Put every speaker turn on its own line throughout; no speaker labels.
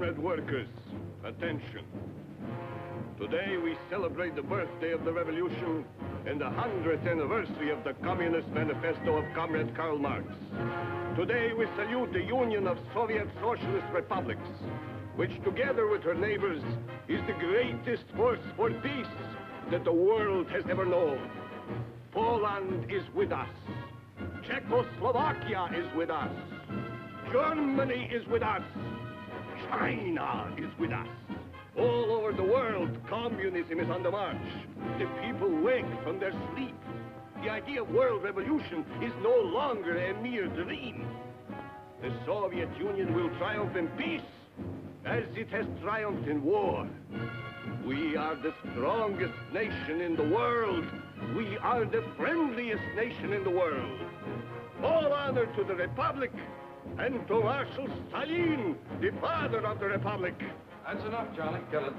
comrade workers, attention. Today we celebrate the birthday of the revolution and the 100th anniversary of the Communist Manifesto of Comrade Karl Marx. Today we salute the Union of Soviet Socialist Republics, which together with her neighbors is the greatest force for peace that the world has ever known. Poland is with us. Czechoslovakia is with us. Germany is with us. China is with us. All over the world, communism is on the march. The people wake from their sleep. The idea of world revolution is no longer a mere dream. The Soviet Union will triumph in peace as it has triumphed in war. We are the strongest nation in the world. We are the friendliest nation in the world. All honor to the Republic and to Marshal Stalin, the father of the Republic.
That's enough, Charlie. Kill it.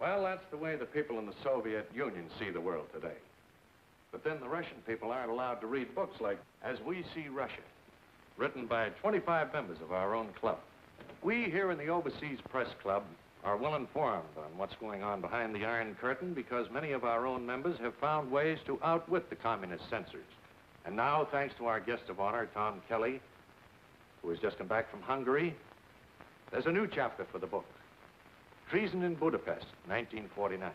Well, that's the way the people in the Soviet Union see the world today. But then the Russian people aren't allowed to read books like As We See Russia, written by 25 members of our own club. We here in the Overseas Press Club are well informed on what's going on behind the Iron Curtain because many of our own members have found ways to outwit the communist censors. And now, thanks to our guest of honor, Tom Kelly, who has just come back from Hungary, there's a new chapter for the book. Treason in Budapest, 1949.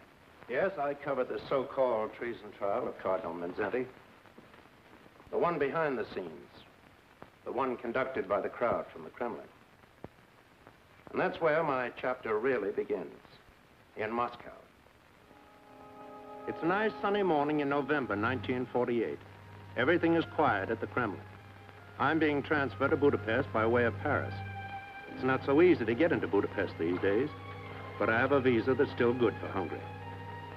Yes, I covered the so-called treason trial of Cardinal Mindzhenty. The one behind the scenes. The one conducted by the crowd from the Kremlin. And that's where my chapter really begins, in Moscow. It's a nice sunny morning in November 1948. Everything is quiet at the Kremlin. I'm being transferred to Budapest by way of Paris. It's not so easy to get into Budapest these days, but I have a visa that's still good for Hungary.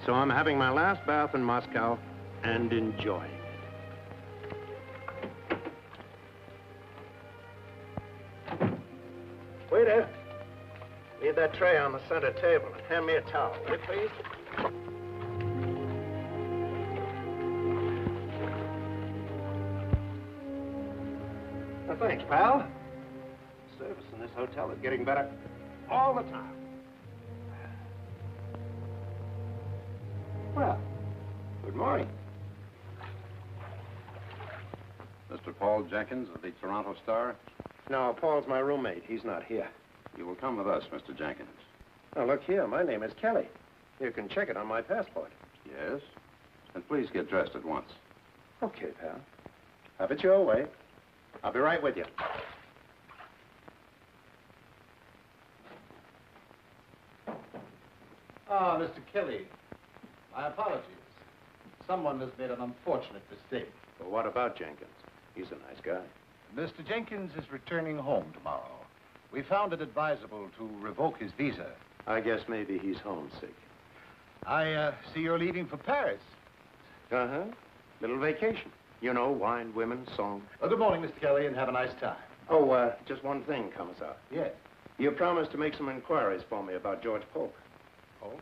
So I'm having my last bath in Moscow and enjoying it. Waiter, leave that tray on the center table and hand me a towel, will you please? Well, thanks, pal. Service in this hotel is getting better all the time. Well, good morning.
Mr. Paul Jenkins of the Toronto Star?
No, Paul's my roommate. He's not here.
You will come with us, Mr. Jenkins.
Now, look here. My name is Kelly. You can check it on my passport.
Yes? And please get dressed at once.
Okay, pal. Have it your way. I'll be right with you.
Ah, Mr. Kelly. My apologies. Someone has made an unfortunate mistake.
Well, what about Jenkins? He's a nice guy.
Mr. Jenkins is returning home tomorrow. We found it advisable to revoke his visa.
I guess maybe he's homesick.
I see you're leaving for Paris.
Uh-huh. Little vacation. You know, wine, women, song.
Well, good morning, Mr. Kelly, and have a nice time.
Oh, just one thing, Commissar.
Yes.
You promised to make some inquiries for me about George Polk.
Polk?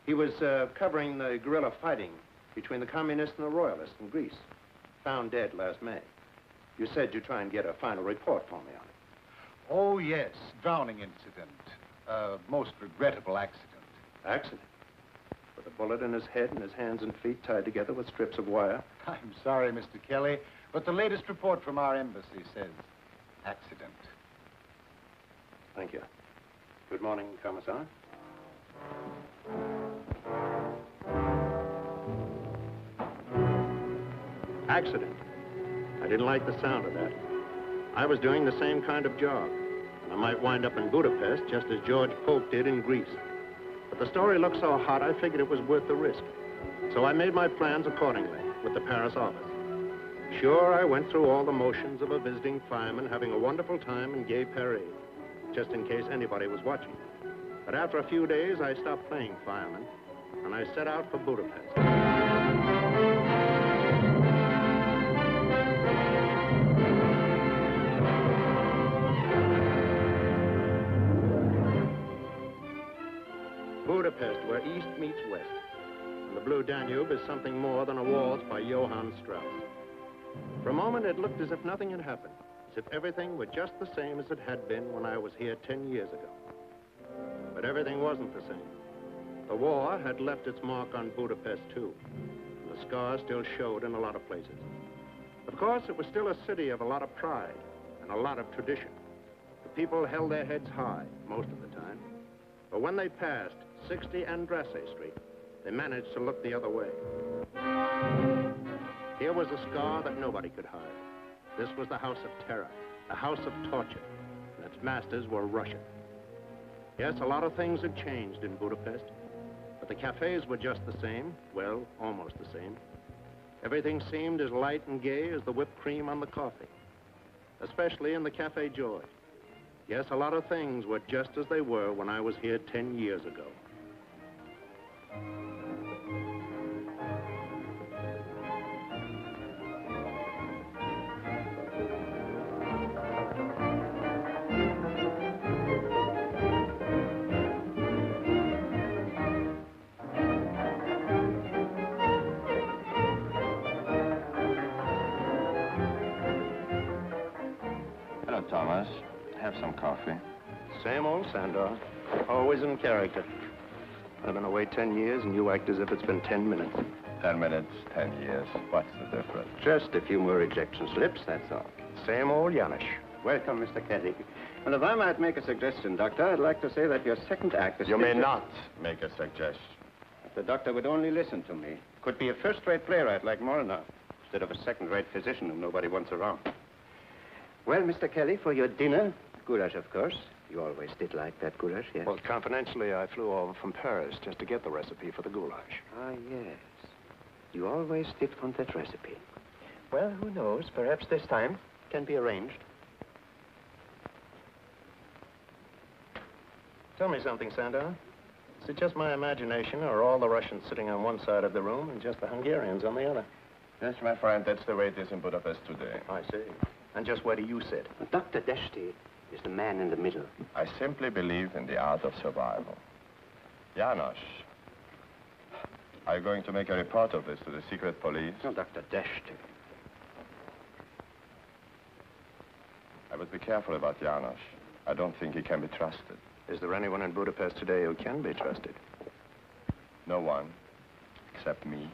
He was covering the guerrilla fighting between the communists and the royalists in Greece. Found dead last May. You said you'd try and get a final report for me on it.
Oh, yes. Drowning incident. Most regrettable accident.
Accident? With a bullet in his head and his hands and feet tied together with strips of wire?
I'm sorry, Mr. Kelly, but the latest report from our embassy says accident.
Thank you. Good morning, Commissar. Accident. I didn't like the sound of that. I was doing the same kind of job, and I might wind up in Budapest just as George Polk did in Greece. But the story looked so hot, I figured it was worth the risk. So I made my plans accordingly with the Paris office. Sure, I went through all the motions of a visiting fireman having a wonderful time in gay parade, just in case anybody was watching. But after a few days, I stopped playing fireman, and I set out for Budapest. Budapest, where East meets West. And the Blue Danube is something more than a waltz by Johann Strauss. For a moment, it looked as if nothing had happened, as if everything were just the same as it had been when I was here 10 years ago. But everything wasn't the same. The war had left its mark on Budapest, too. And the scars still showed in a lot of places. Of course, it was still a city of a lot of pride and a lot of tradition. The people held their heads high most of the time. But when they passed 60 Andrasse Street, they managed to look the other way. Here was a scar that nobody could hide. This was the house of terror, a house of torture, and its masters were Russian. Yes, a lot of things had changed in Budapest, but the cafes were just the same, well, almost the same. Everything seemed as light and gay as the whipped cream on the coffee, especially in the Cafe Joy. Yes, a lot of things were just as they were when I was here 10 years ago.
Hello, Thomas. Have some coffee.
Same old Sandor, always in character. I've been away 10 years, and you act as if it's been 10 minutes.
10 minutes, 10 years. What's the difference?
Just a few more ejection slips, that's all.
Same old Janusz.
Welcome, Mr. Kelly. And if I might make a suggestion, Doctor, I'd like to say that your second act is...
You may not make a suggestion.
If the doctor would only listen to me. Could be a first-rate playwright like Molnar, instead of a second-rate physician whom nobody wants around. Well, Mr. Kelly, for your dinner, goulash, of course. You always did like that goulash, yes?
Well, confidentially, I flew over from Paris just to get the recipe for the goulash.
Ah, yes. You always did want that recipe.
Well, who knows? Perhaps this time can be arranged. Tell me something, Sandor. Is it just my imagination, or are all the Russians sitting on one side of the room and just the Hungarians on the other?
Yes, my friend, that's the way it is in Budapest today.
I see. And just where do you sit?
Dr. Deshti is the man in the middle.
I simply believe in the art of survival. Janusz, are you going to make a report of this to the secret police?
No, Dr. Deshti.
I would be careful about Janusz. I don't think he can be trusted.
Is there anyone in Budapest today who can be trusted?
No one, except me.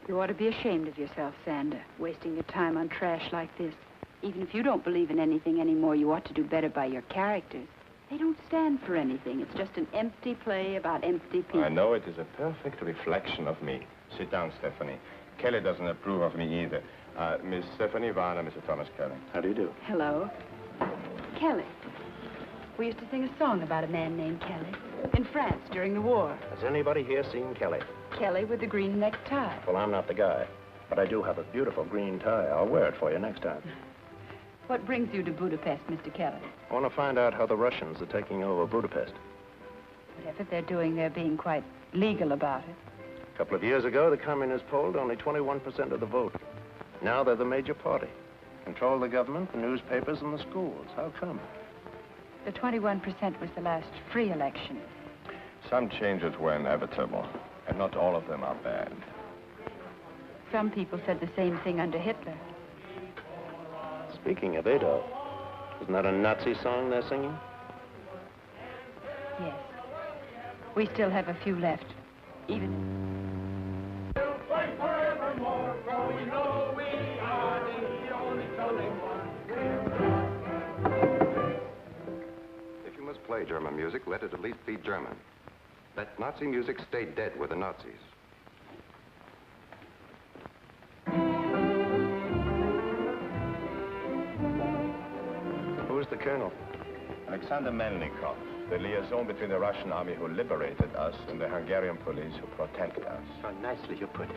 You ought to be ashamed of yourself, Sander, wasting your time on trash like this. Even if you don't believe in anything anymore, you ought to do better by your characters. They don't stand for anything. It's just an empty play about empty people.
I know it is a perfect reflection of me. Sit down, Stephanie. Kelly doesn't approve of me either. Miss Stephanie Varner, Mr. Thomas Kelly.
How do you do?
Hello. Kelly. We used to sing a song about a man named Kelly in France during the war.
Has anybody here seen Kelly?
Kelly with the green necktie.
Well, I'm not the guy, but I do have a beautiful green tie. I'll wear it for you next time.
What brings you to Budapest, Mr. Kelly?
I want to find out how the Russians are taking over Budapest.
Whatever they're doing, they're being quite legal about it.
A couple of years ago, the communists polled only 21% of the vote. Now they're the major party. Control the government, the newspapers, and the schools. How come?
The 21% was the last free election.
Some changes were inevitable, and not all of them are bad.
Some people said the same thing under Hitler.
Speaking of Adolf, isn't that a Nazi song they're singing?
Yes. We still have a few left. Even...
We'll fight forevermore, for we know we are the only tolling one.
If you must play German music, let it at least be German. Let Nazi music stay dead with the Nazis.
Who's the colonel?
Alexander Melnikov, the liaison between the Russian army who liberated us and the Hungarian police who protect us.
How nicely you put it.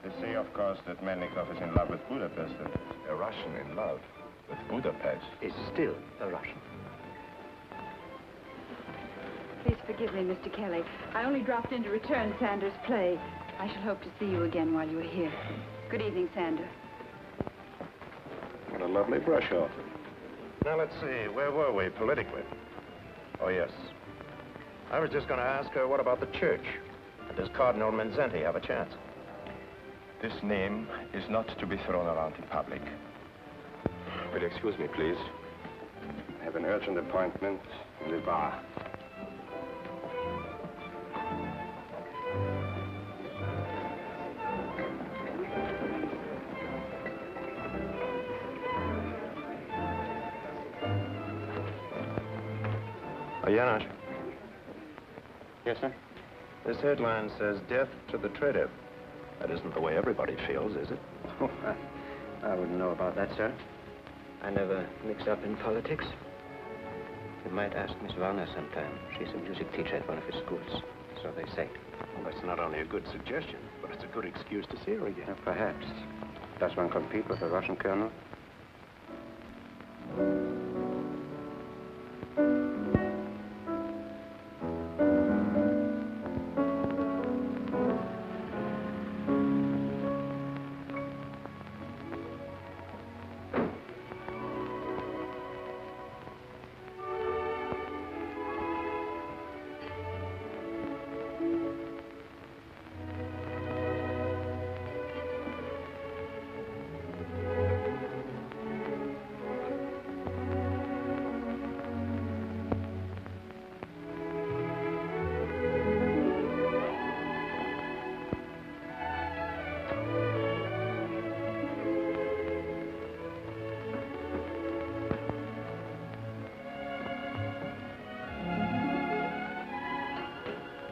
They say, of course, that Melnikov is in love with Budapest, and a Russian in love with Budapest
Is still a Russian.
Please forgive me, Mr. Kelly. I only dropped in to return Sander's play. I shall hope to see you again while you are here. Good evening, Sander.
What a lovely brush off. Now, let's see. Where were we politically? Oh, yes. I was just going to ask her, what about the church? Does Cardinal Mindzhenty have a chance?
This name is not to be thrown around in public.
Will you excuse me, please? I have an urgent appointment in the bar.
Janos,
Yes, sir?
this headline says death to the traitor. That isn't the way everybody feels, is it?
Oh, I wouldn't know about that, sir. I never mix up in politics. You might ask Miss Warner sometime. She's a music teacher at one of his schools. So they say.
Well, that's not only a good suggestion, but it's a good excuse to see her again.
Perhaps. Does one compete with a Russian colonel?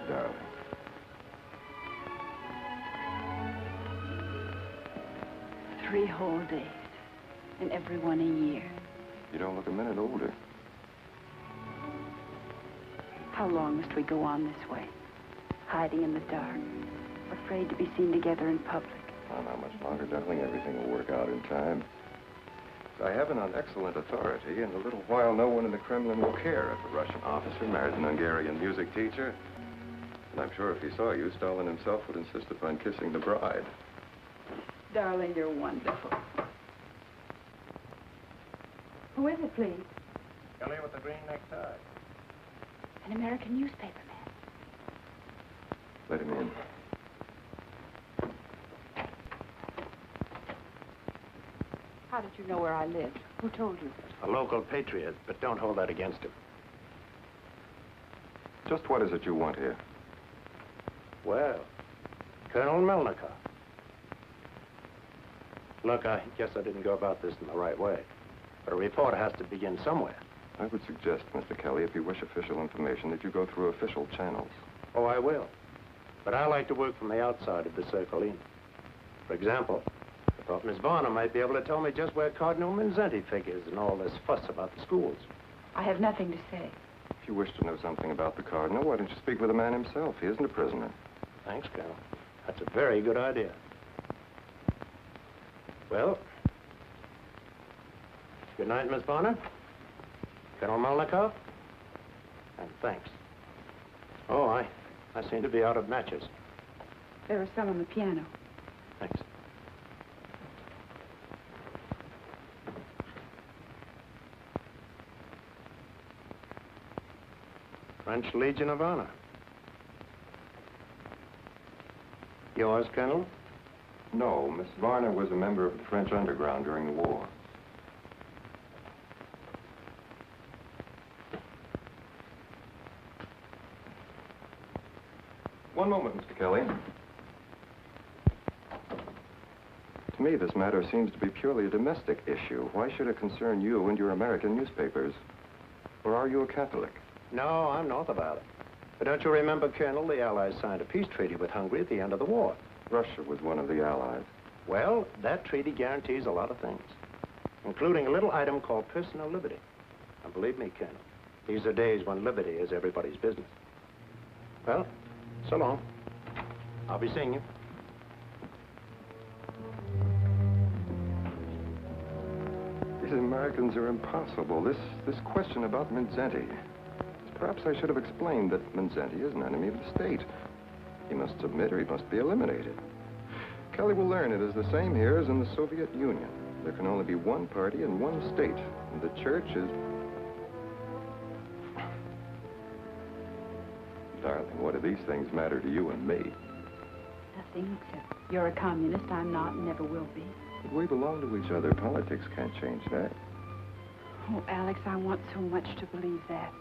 Darling.
3 whole days, and every one a year.
You don't look a minute older.
How long must we go on this way? Hiding in the dark, afraid to be seen together in public.
Well, not much longer, darling. Everything will work out in time. I have it on excellent authority. In a little while, no one in the Kremlin will care if a Russian officer marries an Hungarian music teacher. And I'm sure if he saw you, Stalin himself would insist upon kissing the bride.
Darling, you're wonderful. Who is it, please?
Kelly with the green necktie.
An American newspaper man.
Let him in.
How did you know where I lived? Who told you?
A local patriot, but don't hold that against him.
Just what is it you want here?
Well, Colonel Melnikov. Look, I guess I didn't go about this in the right way. But a report has to begin somewhere.
I would suggest, Mr. Kelly, if you wish official information, that you go through official channels.
Oh, I will. But I like to work from the outside of the circle in. For example, I thought Miss Varner might be able to tell me just where Cardinal Mindzhenty figures and all this fuss about the schools.
I have nothing to say.
If you wish to know something about the Cardinal, why don't you speak with the man himself? He isn't a prisoner.
Thanks, Colonel. That's a very good idea. Well, good night, Miss Bonner. Colonel Melnikov. And thanks. Oh, I seem to be out of matches.
There are some on the piano.
Thanks. French Legion of Honor. Yours, Colonel?
No, Miss Varner was a member of the French underground during the war. One moment, Mr. Kelly. To me, this matter seems to be purely a domestic issue. Why should it concern you and your American newspapers? Or are you a Catholic?
No, I'm north about it. But don't you remember, Colonel, the Allies signed a peace treaty with Hungary at the end of the war?
Russia was one of the Allies.
Well, that treaty guarantees a lot of things, including a little item called personal liberty. And believe me, Colonel, these are days when liberty is everybody's business. Well, so long. I'll be seeing you.
These Americans are impossible. This question about Mindzhenty. Perhaps I should have explained that Mindzhenty is an enemy of the state. He must submit or he must be eliminated. Kelly will learn it is the same here as in the Soviet Union. There can only be one party and one state, and the church is... Darling, what do these things matter to you and me?
Nothing, except you're a communist, I'm not, and never will be.
But we belong to each other. Politics can't change that.
Oh, Alex, I want so much to believe that.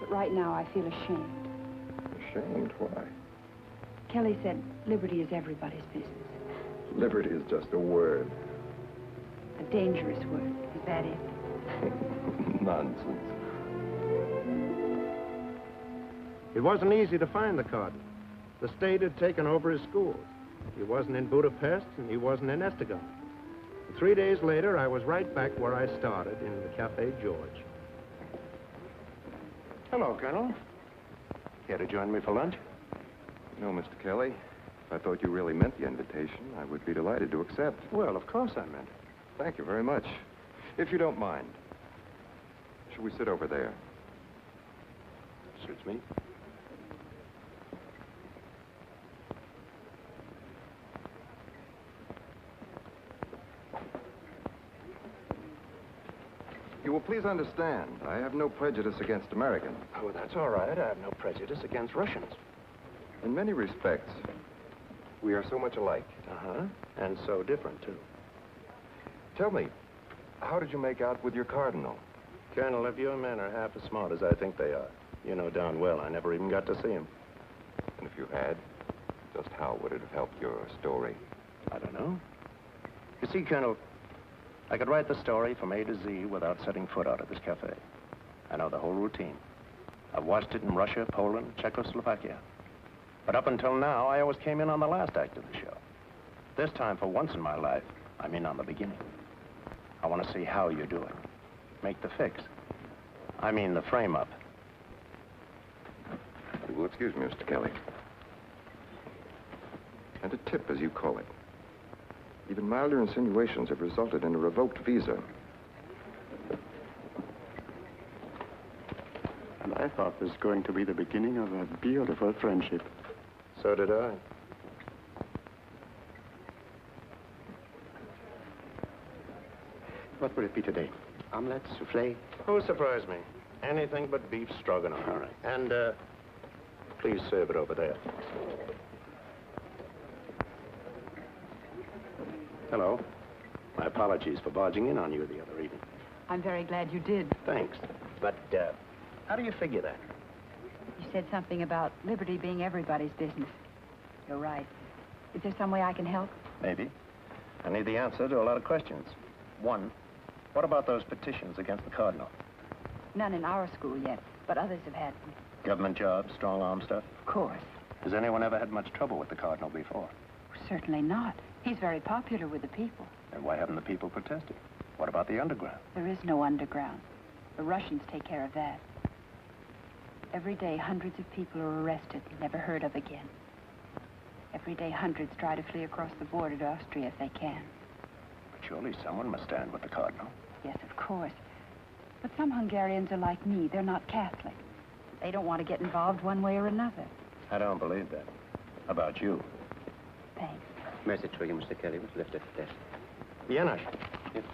But right now, I feel ashamed.
Ashamed? Why?
Kelly said liberty is everybody's business.
Liberty is just a word.
A dangerous word. Is that it?
Nonsense.
It wasn't easy to find the Cardinal. The state had taken over his schools. He wasn't in Budapest, and he wasn't in Esztergom. 3 days later, I was right back where I started, in the Café George.
Hello, Colonel. Here to join me for lunch?
No, Mr. Kelly. If I thought you really meant the invitation, I would be delighted to accept.
Well, of course I meant it.
Thank you very much. If you don't mind, should we sit over there?
Suits me.
You will please understand, I have no prejudice against Americans.
Oh, that's all right. I have no prejudice against Russians.
In many respects, we are so much alike.
Uh-huh. And so different, too.
Tell me, how did you make out with your cardinal?
Colonel, if your men are half as smart as I think they are, you know darn well I never even got to see him.
And if you had, just how would it have helped your story?
I don't know. You see, Colonel, I could write the story from A to Z without setting foot out of this cafe. I know the whole routine. I've watched it in Russia, Poland, Czechoslovakia. But up until now, I always came in on the last act of the show. This time, for once in my life, I'm in on the beginning. I want to see how you do it. Make the fix. I mean the frame-up.
You will excuse me, Mr. Kelly. And a tip, as you call it. Even milder insinuations have resulted in a revoked visa.
And I thought this was going to be the beginning of a beautiful friendship.
So did I.
What will it be today? Omelette, souffle?
Who surprised me? Anything but beef stroganoff. All right. And, please serve it over there. Hello. My apologies for barging in on you the other evening.
I'm very glad you did.
Thanks. But, how do you figure that?
You said something about liberty being everybody's business. You're right. Is there some way I can help?
Maybe. I need the answer to a lot of questions. One, what about those petitions against the Cardinal?
None in our school yet, but others have had them.
Government jobs, strong-arm stuff?
Of course.
Has anyone ever had much trouble with the Cardinal before?
Certainly not. He's very popular with the people.
Then why haven't the people protested? What about the underground?
There is no underground. The Russians take care of that. Every day, hundreds of people are arrested, never heard of again. Every day, hundreds try to flee across the border to Austria if they can.
But surely someone must stand with the Cardinal.
Yes, of course. But some Hungarians are like me. They're not Catholic. They don't want to get involved one way or another.
I don't believe that. How about you?
Thanks.
Message for you, Mr. Kelly, was left at the desk. Yanush. Yes.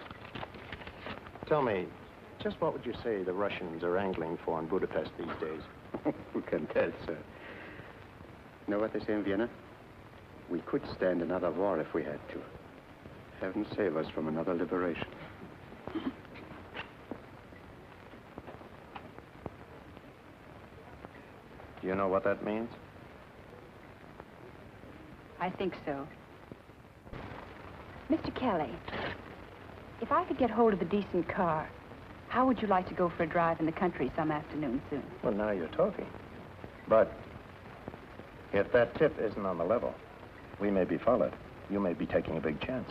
Tell me, just what would you say the Russians are angling for in Budapest these days?
Who can tell, sir? You know what they say in Vienna? We could stand another war if we had to. Heaven save us from another liberation.
Do you know what that means?
I think so. Mr. Kelly, if I could get hold of a decent car, how would you like to go for a drive in the country some afternoon soon?
Well, now you're talking. But if that tip isn't on the level, we may be followed. You may be taking a big chance.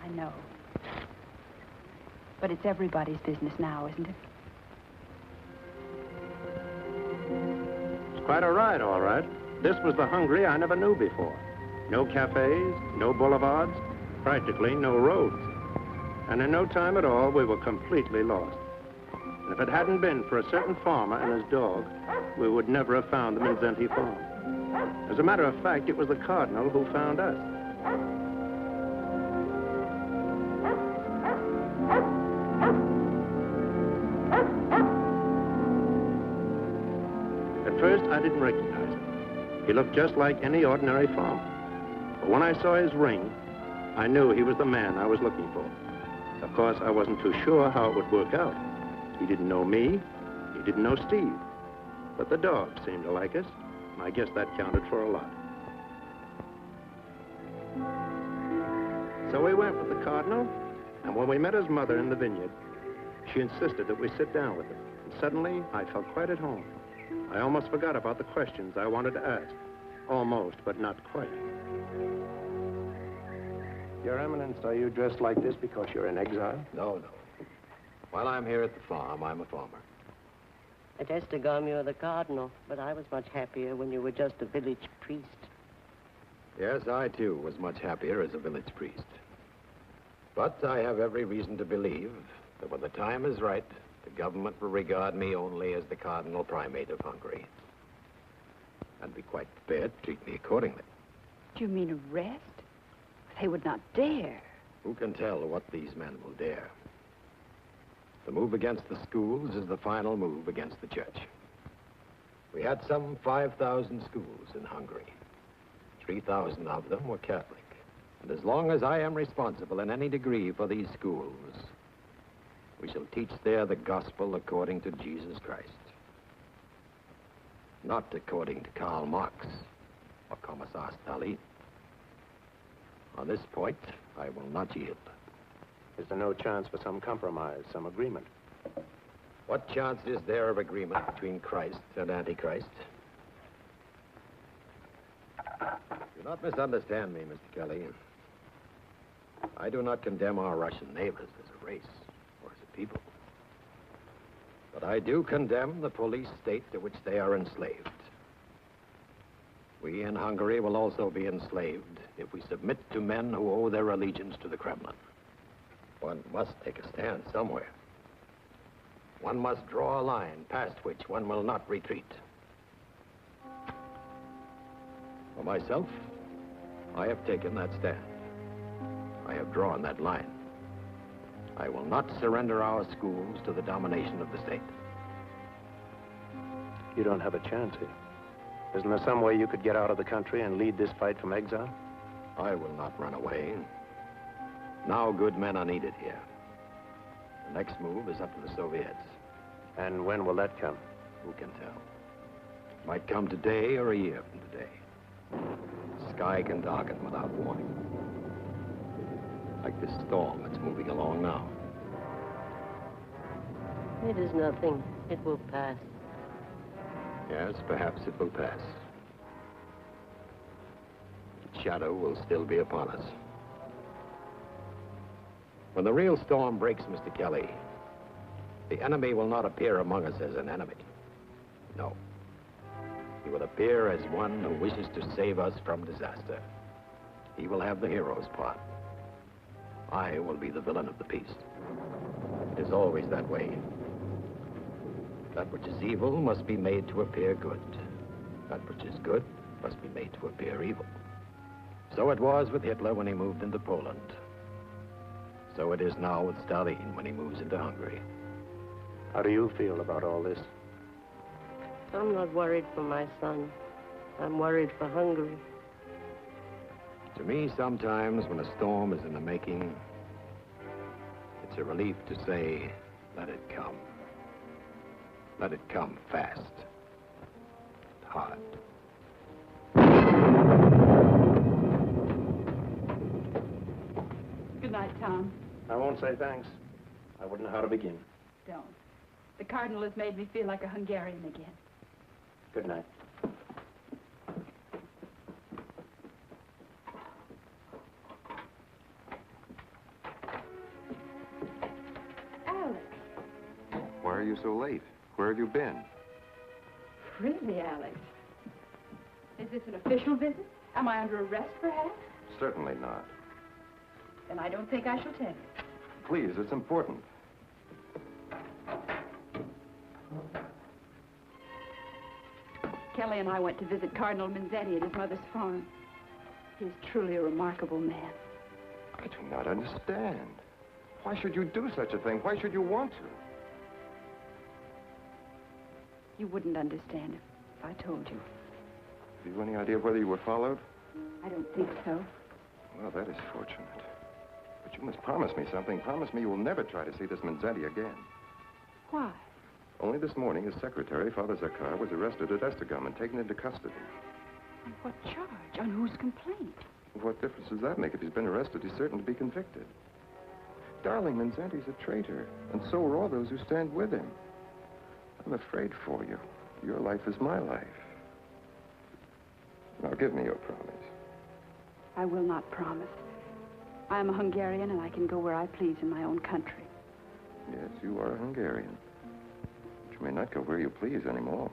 I know. But it's everybody's business now, isn't it?
It's quite a ride, all right. This was the Hungary I never knew before. No cafes, no boulevards, practically no roads. And in no time at all, we were completely lost. And if it hadn't been for a certain farmer and his dog, we would never have found the Mindzhenty farm. As a matter of fact, it was the Cardinal who found us. At first, I didn't recognize him. He looked just like any ordinary farmer. But when I saw his ring, I knew he was the man I was looking for. Of course, I wasn't too sure how it would work out. He didn't know me. He didn't know Steve. But the dog seemed to like us, and I guess that counted for a lot. So we went with the Cardinal, and when we met his mother in the vineyard, she insisted that we sit down with him. And suddenly, I felt quite at home. I almost forgot about the questions I wanted to ask. Almost, but not quite. Your Eminence, are you dressed like this because you're in exile?
No, no. While I'm here at the farm, I'm a farmer.
I testigam you are the Cardinal, but I was much happier when you were just a village priest.
Yes, I, too, was much happier as a village priest. But I have every reason to believe that when the time is right, the government will regard me only as the Cardinal Primate of Hungary. And be quite prepared to treat me accordingly.
Do you mean arrest? They would not dare.
Who can tell what these men will dare? The move against the schools is the final move against the church. We had some 5,000 schools in Hungary. 3,000 of them were Catholic. And as long as I am responsible in any degree for these schools, we shall teach there the gospel according to Jesus Christ. Not according to Karl Marx or Commissar Stalin. On this point, I will not yield.
Is there no chance for some compromise, some agreement?
What chance is there of agreement between Christ and Antichrist? Do not misunderstand me, Mr. Kelly. I do not condemn our Russian neighbors as a race or as a people. But I do condemn the police state to which they are enslaved. We in Hungary will also be enslaved if we submit to men who owe their allegiance to the Kremlin. One must take a stand somewhere. One must draw a line past which one will not retreat. For myself, I have taken that stand. I have drawn that line. I will not surrender our schools to the domination of the state.
You don't have a chance here. Isn't there some way you could get out of the country and lead this fight from exile?
I will not run away. Now good men are needed here. The next move is up to the Soviets.
And when will that come?
Who can tell? It might come today or a year from today. The sky can darken without warning. Like this storm that's moving along now.
It is nothing. It will pass.
Yes, perhaps it will pass. Its shadow will still be upon us. When the real storm breaks, Mr. Kelly, the enemy will not appear among us as an enemy. No. He will appear as one who wishes to save us from disaster. He will have the hero's part. I will be the villain of the piece. It is always that way. That which is evil must be made to appear good. That which is good must be made to appear evil. So it was with Hitler when he moved into Poland. So it is now with Stalin when he moves into Hungary.
How do you feel about all this?
I'm not worried for my son. I'm worried for Hungary.
To me, sometimes when a storm is in the making, it's a relief to say, let it come. Let it come fast. And hard.
Good night, Tom.
I won't say thanks. I wouldn't know how to begin.
Don't. The Cardinal has made me feel like a Hungarian again.
Good night.
Alex.
Why are you so late? Where have you been?
Really, Alex? Is this an official visit? Am I under arrest, perhaps?
Certainly not.
Then I don't think I shall tell you.
Please, it's important.
Kelly and I went to visit Cardinal Mindzhenty at his mother's farm. He's truly a remarkable man.
I do not understand. Why should you do such a thing? Why should you want to?
You wouldn't understand if I told you.
Have you any idea whether you were followed?
I don't think so.
Well, that is fortunate. But you must promise me something. Promise me you will never try to see this Mindzhenty again.
Why?
Only this morning, his secretary, Father Zakar, was arrested at Estegum and taken into custody.
On what charge? On whose complaint?
What difference does that make? If he's been arrested, he's certain to be convicted. Darling, Mindzhenty's a traitor, and so are all those who stand with him. I'm afraid for you. Your life is my life. Now, give me your promise.
I will not promise. I am a Hungarian, and I can go where I please in my own country.
Yes, you are a Hungarian. But you may not go where you please anymore.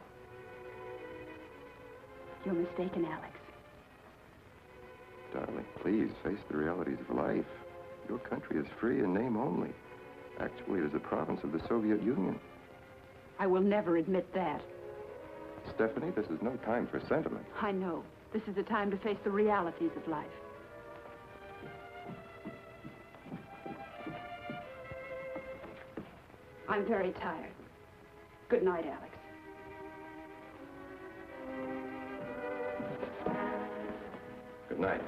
You're mistaken, Alex.
Darling, please face the realities of life. Your country is free in name only. Actually, it is a province of the Soviet Union.
I will never admit that.
Stephanie, this is no time for sentiment.
I know. This is the time to face the realities of life. I'm very tired. Good night, Alex.
Good night.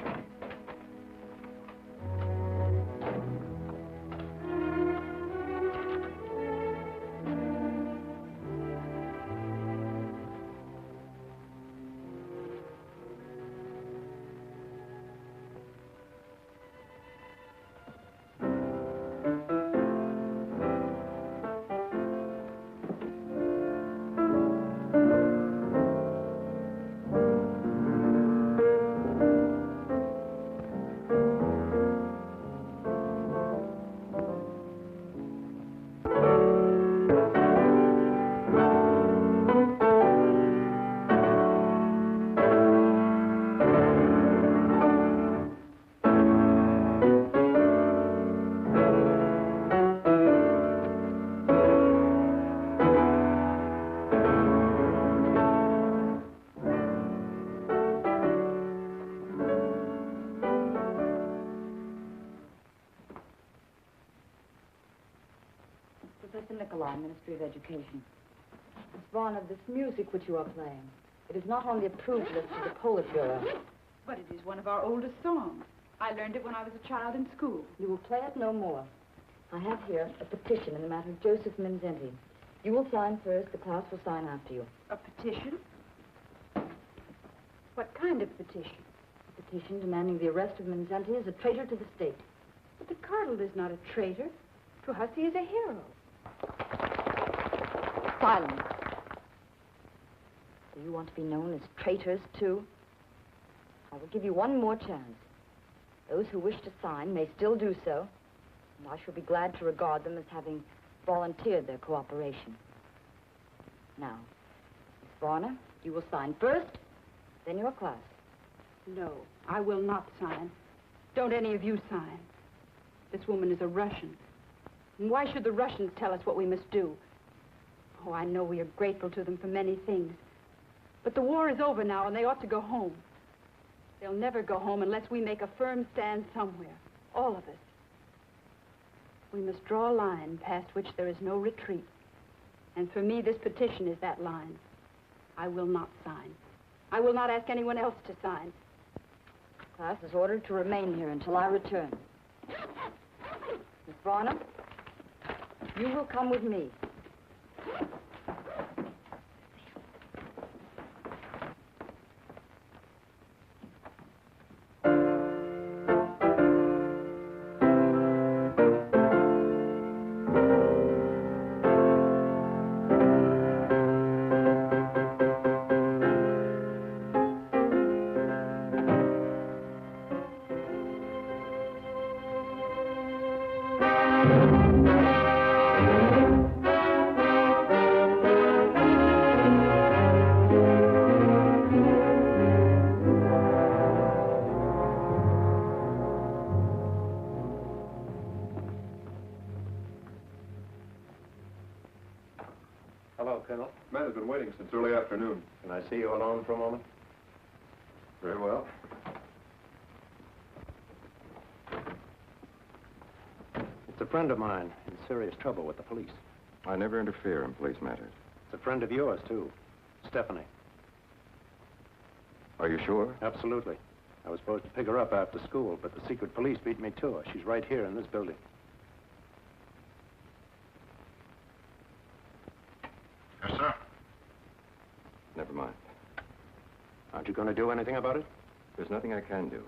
Ministry of Education. Miss Varner, this music which you are playing, it is not on the approved list of the Politburo.
But it is one of our oldest songs. I learned it when I was a child in school.
You will play it no more. I have here a petition in the matter of Josef Mindzhenty. You will sign first, the class will sign after you.
A petition? What kind of petition?
A petition demanding the arrest of Mindzhenty as a traitor to the state.
But the Cardinal is not a traitor. To us, he is a hero.
Silence. Do you want to be known as traitors, too? I will give you one more chance. Those who wish to sign may still do so, and I shall be glad to regard them as having volunteered their cooperation. Now, Miss Varner, you will sign first, then your class.
No, I will not sign. Don't any of you sign. This woman is a Russian. And why should the Russians tell us what we must do? Oh, I know we are grateful to them for many things. But the war is over now, and they ought to go home. They'll never go home unless we make a firm stand somewhere. All of us. We must draw a line past which there is no retreat. And for me, this petition is that line. I will not sign. I will not ask anyone else to sign.
The class is ordered to remain here until I return. Miss Varner, you will come with me.
Man has been waiting since early afternoon.
Can I see you alone for a moment?
Very well.
It's a friend of mine in serious trouble with the police.
I never interfere in police matters.
It's a friend of yours, too. Stephanie.
Are you sure?
Absolutely. I was supposed to pick her up after school, but the secret police beat me to her. She's right here in this building.
Yes, sir.
Never mind.
Aren't you going to do anything about it?
There's nothing I can do.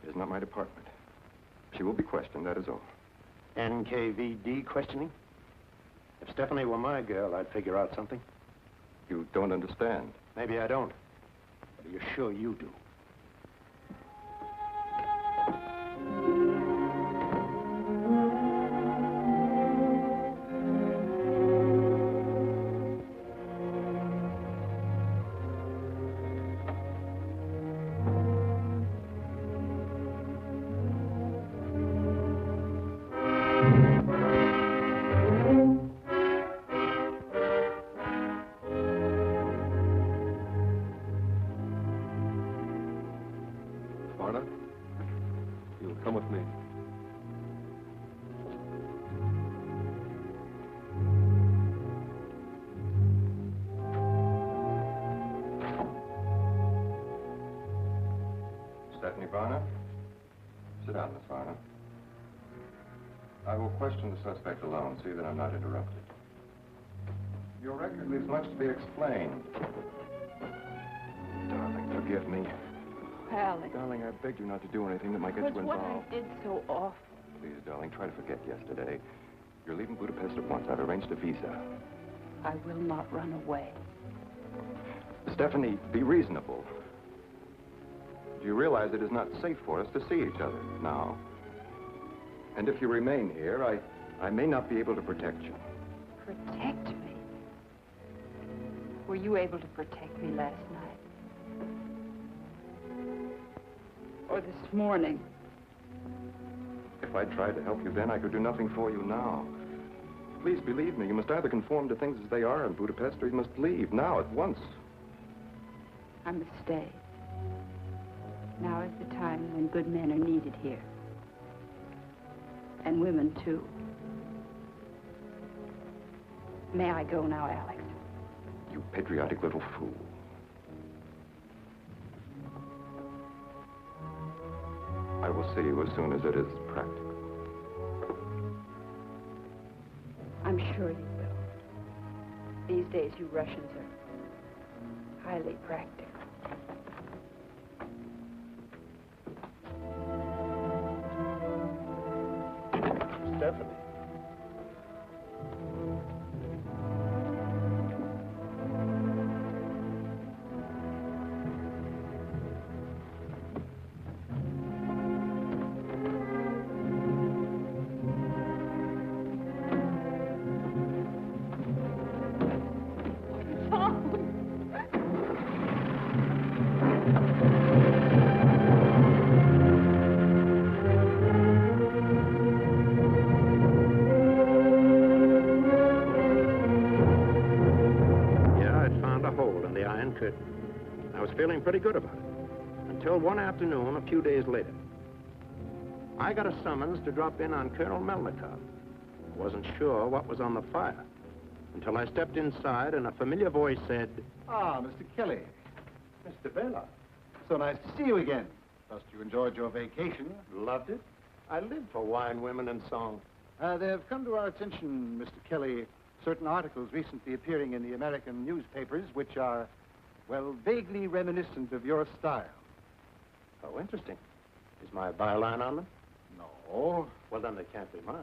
It is not my department. She will be questioned, that is all.
NKVD questioning? If Stephanie were my girl, I'd figure out something.
You don't understand.
Maybe I don't. But are you sure you do?
Sit down, Miss Varner. I will question the suspect alone, see that I'm not interrupted. Your record leaves much to be explained. Darling, forgive me.
Alex.
Darling, I begged you not to do anything that might get you
But what
involved.
I did so awful.
Please, darling, try to forget yesterday. You're leaving Budapest at once. I've arranged a visa.
I will not run away.
Stephanie, be reasonable. Do you realize it is not safe for us to see each other now? And if you remain here, I may not be able to protect you.
Protect me? Were you able to protect me last night? Or this morning?
If I tried to help you then, I could do nothing for you now. Please believe me, you must either conform to things as they are in Budapest, or you must leave, now, at once.
I must stay. Now is the time when good men are needed here. And women, too. May I go now, Alex?
You patriotic little fool. I will see you as soon as it is practical.
I'm sure you will. These days, you Russians are highly practical.
Stephanie. I was feeling pretty good about it, until one afternoon, a few days later. I got a summons to drop in on Colonel Melnikov. Wasn't sure what was on the fire, until I stepped inside and a familiar voice said,
Ah, Mr. Kelly.
Mr. Bela.
So nice to see you again. Trust you enjoyed your vacation.
Loved it. I live for wine, women, and song.
They have come to our attention, Mr. Kelly, certain articles recently appearing in the American newspapers which are, well, vaguely reminiscent of your style.
Oh, interesting. Is my byline on them?
No.
Well, then they can't be mine.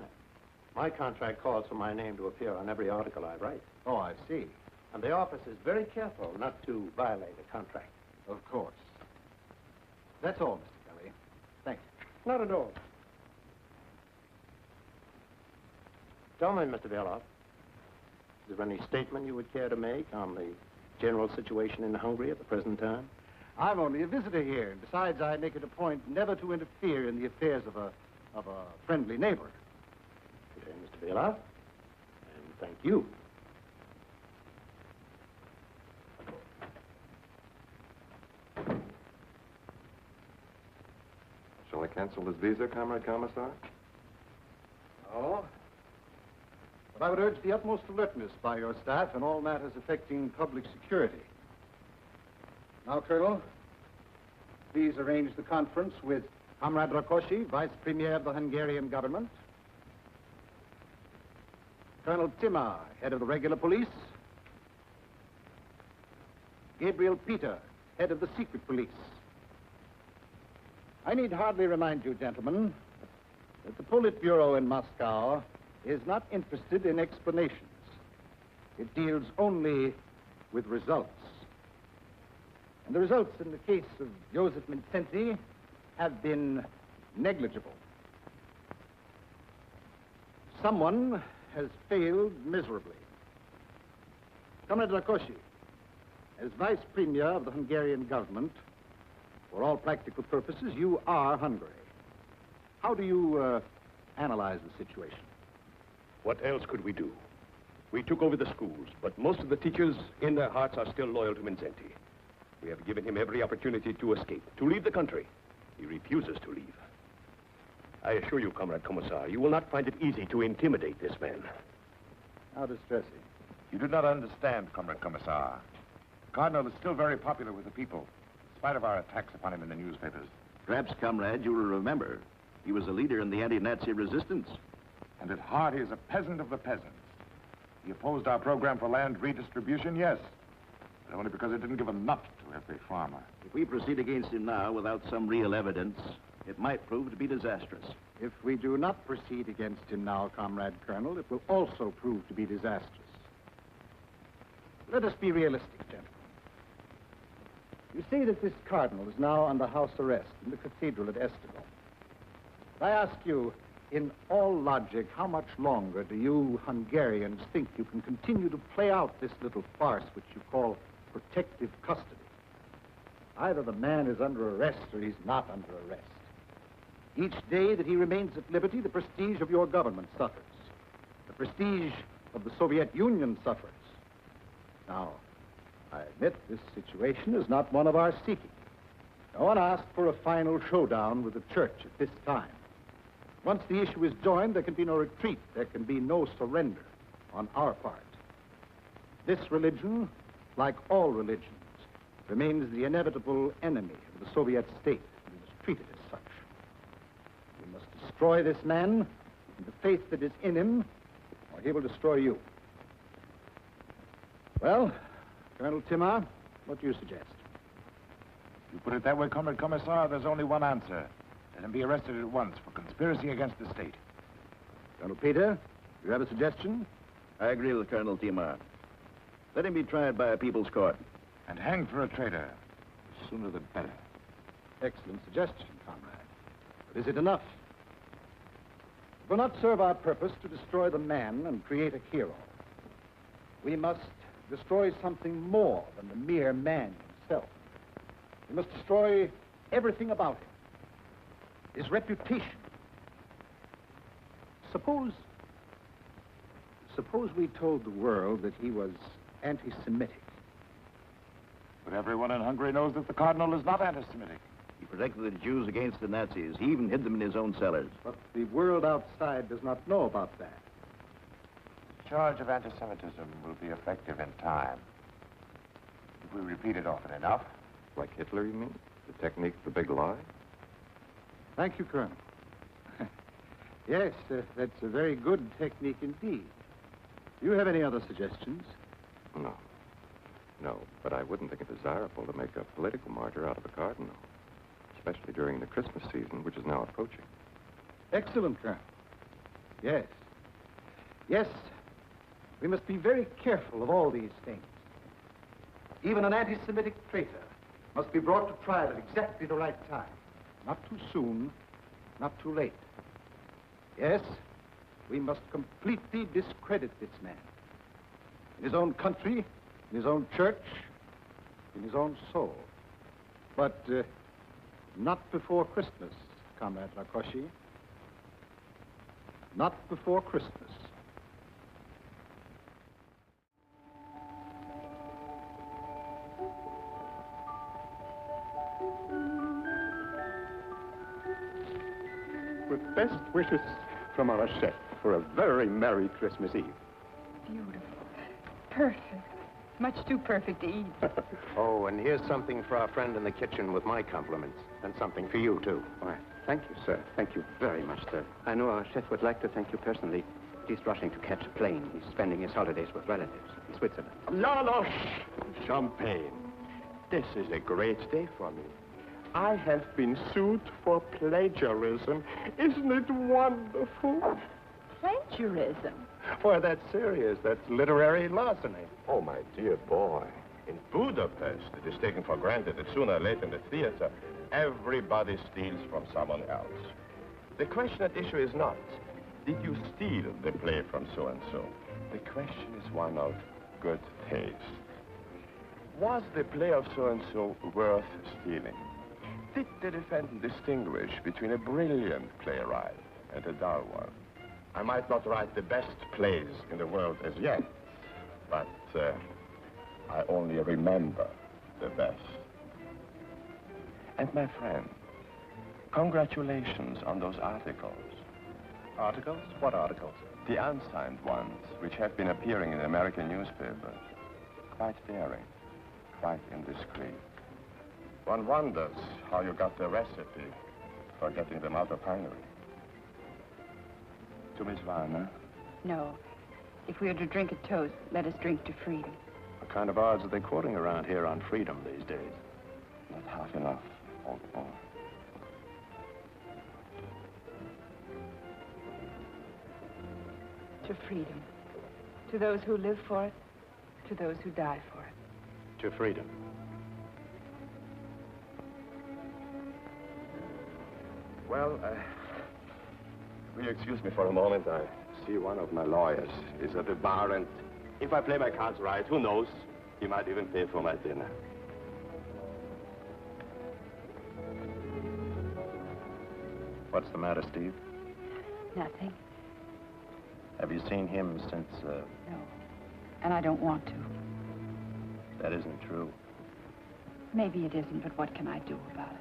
My contract calls for my name to appear on every article I write.
Oh, I see.
And the office is very careful not to violate a contract.
Of course. That's all, Mr. Kelly. Thank you.
Not at all. Tell me, Mr. Beloff, is there any statement you would care to make on the general situation in Hungary at the present time?
I'm only a visitor here, and besides, I make it a point never to interfere in the affairs of a friendly neighbor.
Okay, Mr. Beloff, and thank you.
Shall I cancel this visa, Comrade Commissar?
Oh? But I would urge the utmost alertness by your staff in all matters affecting public security. Now, Colonel, please arrange the conference with Comrade Rákosi, Vice Premier of the Hungarian government. Colonel Timmer, head of the regular police. Gabriel Peter, head of the secret police. I need hardly remind you, gentlemen, that the Politburo in Moscow is not interested in explanations. It deals only with results. And the results in the case of Josef Mindzhenty have been negligible. Someone has failed miserably. Comrade Rákosi, as Vice Premier of the Hungarian government, for all practical purposes, you are Hungary. How do you analyze the situation?
What else could we do? We took over the schools, but most of the teachers, in their hearts, are still loyal to Mindzhenty. We have given him every opportunity to escape, to leave the country. He refuses to leave. I assure you, Comrade Commissar, you will not find it easy to intimidate this man.
How distressing.
You do not understand, Comrade Commissar. The Cardinal is still very popular with the people, in spite of our attacks upon him in the newspapers.
Perhaps, comrade, you will remember, he was a leader in the anti-Nazi resistance.
And at heart, he is a peasant of the peasants. He opposed our program for land redistribution, yes, but only because it didn't give a nut to every farmer.
If we proceed against him now without some real evidence, it might prove to be disastrous.
If we do not proceed against him now, Comrade Colonel, it will also prove to be disastrous. Let us be realistic, gentlemen. You see that this cardinal is now under house arrest in the cathedral at Estival. I ask you, in all logic, how much longer do you Hungarians think you can continue to play out this little farce which you call protective custody? Either the man is under arrest or he's not under arrest. Each day that he remains at liberty, the prestige of your government suffers. The prestige of the Soviet Union suffers. Now, I admit this situation is not one of our seeking. No one asked for a final showdown with the church at this time. Once the issue is joined, there can be no retreat. There can be no surrender on our part. This religion, like all religions, remains the inevitable enemy of the Soviet state and is treated as such. We must destroy this man and the faith that is in him, or he will destroy you. Well, Colonel Timmer, what do you suggest?
You put it that way, Comrade Commissar, there's only one answer. Let him be arrested at once for conspiracy against the state.
Colonel Peter, do you have a suggestion?
I agree with Colonel Timmer. Let him be tried by a people's court.
And hanged for a traitor. The sooner the better.
Excellent suggestion, comrade. But is it enough? It will not serve our purpose to destroy the man and create a hero. We must destroy something more than the mere man himself. We must destroy everything about him. His reputation. Suppose we told the world that he was anti-Semitic.
But everyone in Hungary knows that the Cardinal is not anti-Semitic.
He protected the Jews against the Nazis. He even hid them in his own cellars.
But the world outside does not know about that.
The charge of anti-Semitism will be effective in time. If we repeat it often enough.
Like Hitler, you mean? The technique of the big lie?
Thank you, Colonel. Yes, that's a very good technique indeed. Do you have any other suggestions?
No. No, but I wouldn't think it desirable to make a political martyr out of a cardinal, especially during the Christmas season, which is now approaching.
Excellent, Colonel. Yes. Yes, we must be very careful of all these things. Even an anti-Semitic traitor must be brought to trial at exactly the right time. Not too soon, not too late. Yes, we must completely discredit this man. In his own country, in his own church, in his own soul. But not before Christmas, Comrade Rákosi. Not before Christmas.
With best wishes from our chef for a very Merry Christmas Eve.
Beautiful. Perfect.
Much too perfect to eat.
Oh, and here's something for our friend in the kitchen with my compliments. And something for you, too.
Why, thank you, sir. Thank you very much, sir. I know our chef would like to thank you personally. He's rushing to catch a plane. He's spending his holidays with relatives in Switzerland.
Janos! Champagne. This is a great day for me. I have been sued for plagiarism. Isn't it wonderful?
Plagiarism?
Boy, that's serious. That's literary larceny.
Oh, my dear boy. In Budapest, it is taken for granted that sooner or later in the theater, everybody steals from someone else. The question at issue is not, did you steal the play from so-and-so? The question is one of good taste. Was the play of so-and-so worth stealing? Did the defendant distinguish between a brilliant playwright and a dull one? I might not write the best plays in the world as yet, but I only remember the best. And my friend, congratulations on those articles.
Articles? What articles?
The unsigned ones, which have been appearing in American newspapers. Quite daring, quite indiscreet. One wonders how you got the recipe for getting them out of Hungary. To Miss Warner?
No. If we are to drink a toast, let us drink to freedom.
What kind of odds are they quoting around here on freedom these days?
Not half enough, old boy.
To freedom. To those who live for it, to those who die for it.
To freedom.
Well, will you excuse me for a moment? I see one of my lawyers is at the bar, and if I play my cards right, who knows? He might even pay for my dinner.
What's the matter, Steve?
Nothing.
Have you seen him since,
No. And I don't want to.
That isn't true.
Maybe it isn't, but what can I do about it?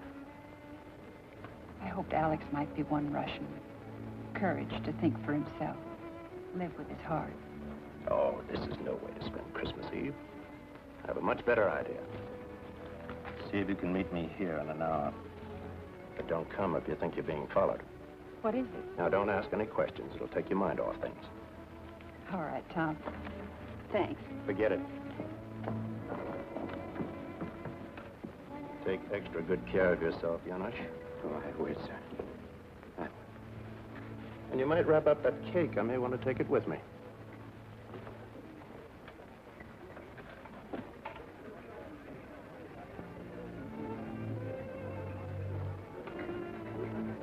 I hoped Alex might be one Russian with courage to think for himself, live with his heart.
Oh, this is no way to spend Christmas Eve. I have a much better idea. See if you can meet me here in an hour. But don't come if you think you're being followed.
What is it?
Now, don't ask any questions. It'll take your mind off things.
All right, Tom. Thanks.
Forget it. Take extra good care of yourself, Janos.
Oh, I will, sir.
And you might wrap up that cake. I may want to take it with me.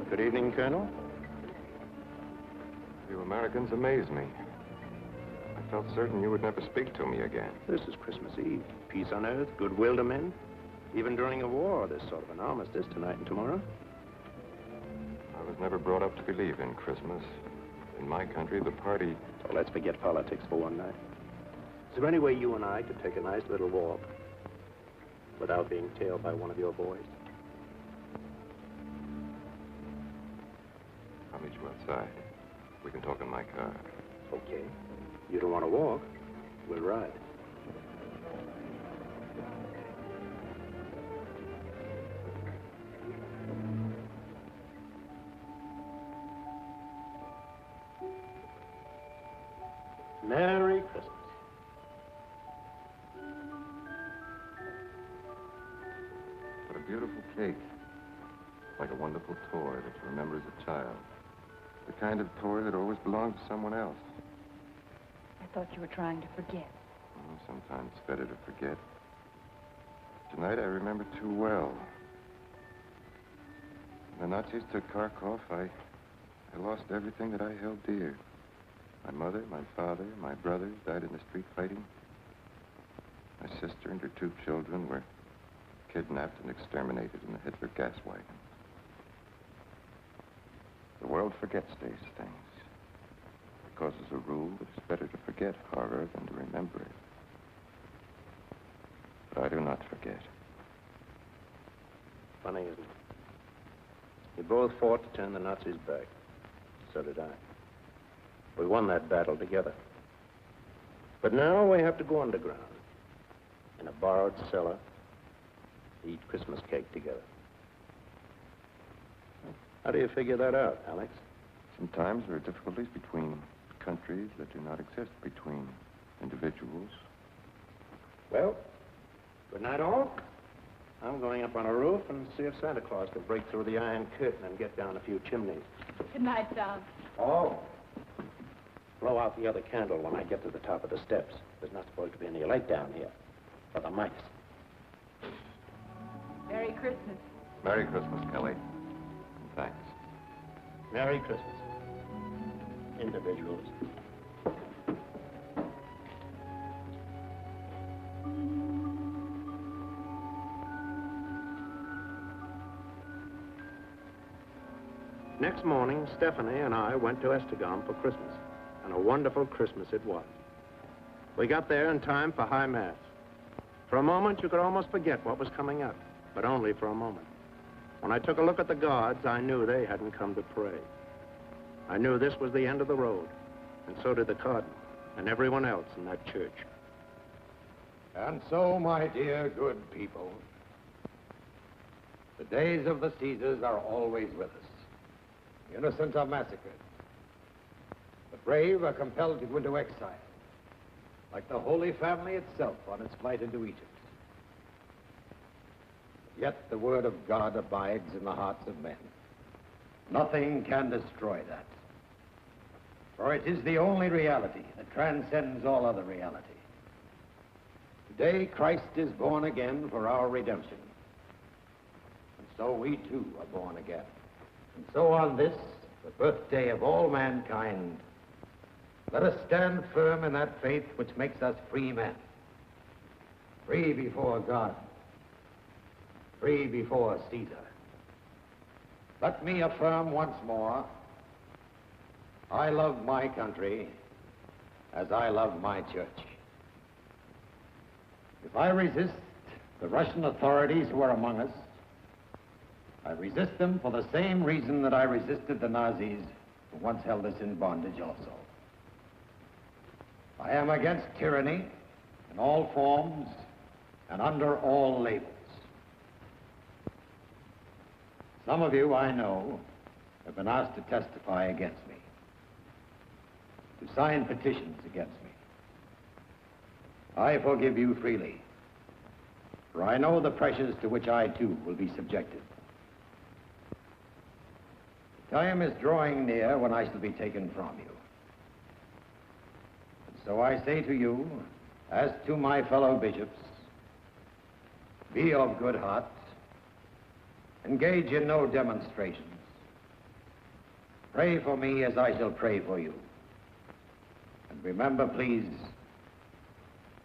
Good evening, Colonel.
You Americans amaze me. I felt certain you would never speak to me again.
This is Christmas Eve. Peace on earth, goodwill to men. Even during a war, there's sort of an armistice tonight and tomorrow.
I was never brought up to believe in Christmas. In my country, the party...
So let's forget politics for one night. Is there any way you and I could take a nice little walk without being tailed by one of your boys?
I'll meet you outside. We can talk in my car.
Okay. You don't want to walk? We'll ride. Merry Christmas.
What a beautiful cake. Like a wonderful toy that you remember as a child. The kind of toy that always belonged to someone else.
I thought you were trying to forget.
Oh, sometimes it's better to forget. Tonight I remember too well. When the Nazis took Kharkov, I lost everything that I held dear. My mother, my father, my brothers died in the street fighting. My sister and her 2 children were kidnapped and exterminated in the Hitler gas wagon. The world forgets these things. Because as a rule, it's better to forget horror than to remember it. But I do not forget.
Funny, isn't it? We both fought to turn the Nazis back. So did I. We won that battle together. But now we have to go underground. in a borrowed cellar, to eat Christmas cake together. How do you figure that out, Alex?
Sometimes there are difficulties between countries that do not exist between individuals.
Well, good night, all. I'm going up on a roof and see if Santa Claus can break through the iron curtain and get down a few chimneys.
Good night, Tom.
Oh. Blow out the other candle when I get to the top of the steps. There's not supposed to be any light down here. For the mice.
Merry Christmas.
Merry Christmas, Kelly. And thanks.
Merry Christmas. Individuals. Next morning, Stephanie and I went to Esztergom for Christmas, and a wonderful Christmas it was. We got there in time for High Mass. For a moment, you could almost forget what was coming up, but only for a moment. When I took a look at the guards, I knew they hadn't come to pray. I knew this was the end of the road, and so did the Cardinal and everyone else in that church.
And so, my dear good people, the days of the Caesars are always with us. The innocent are massacred. The brave are compelled to go into exile, like the Holy Family itself on its flight into Egypt. Yet the word of God abides in the hearts of men. Nothing can destroy that. For it is the only reality that transcends all other reality. Today, Christ is born again for our redemption. And so we too are born again. And so on this, the birthday of all mankind, let us stand firm in that faith which makes us free men. Free before God. Free before Caesar. Let me affirm once more, I love my country as I love my church. If I resist the Russian authorities who are among us, I resist them for the same reason that I resisted the Nazis who once held us in bondage also. I am against tyranny in all forms and under all labels. Some of you, I know, have been asked to testify against me, to sign petitions against me. I forgive you freely, for I know the pressures to which I, too, will be subjected. The time is drawing near when I shall be taken from you. And so I say to you, as to my fellow bishops, be of good heart, engage in no demonstrations. Pray for me as I shall pray for you. And remember, please,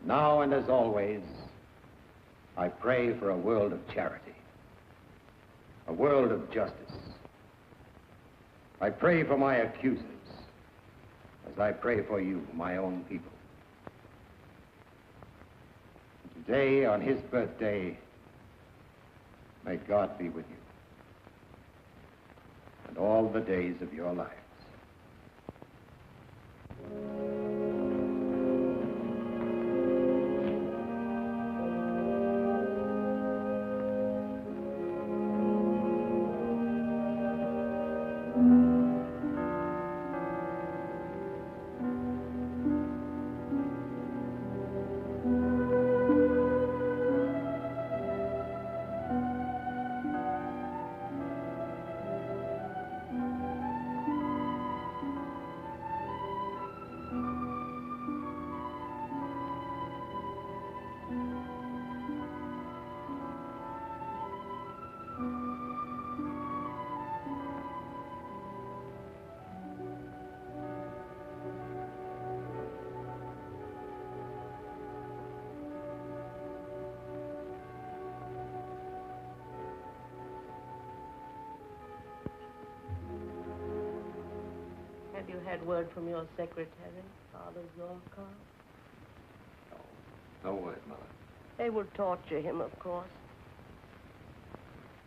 now and as always, I pray for a world of charity, a world of justice. I pray for my accusers, as I pray for you, my own people. And today, on his birthday, may God be with you, and all the days of your lives.
Have you had word from your secretary, Father Zorkov?
No word, Mother.
They will torture him, of course.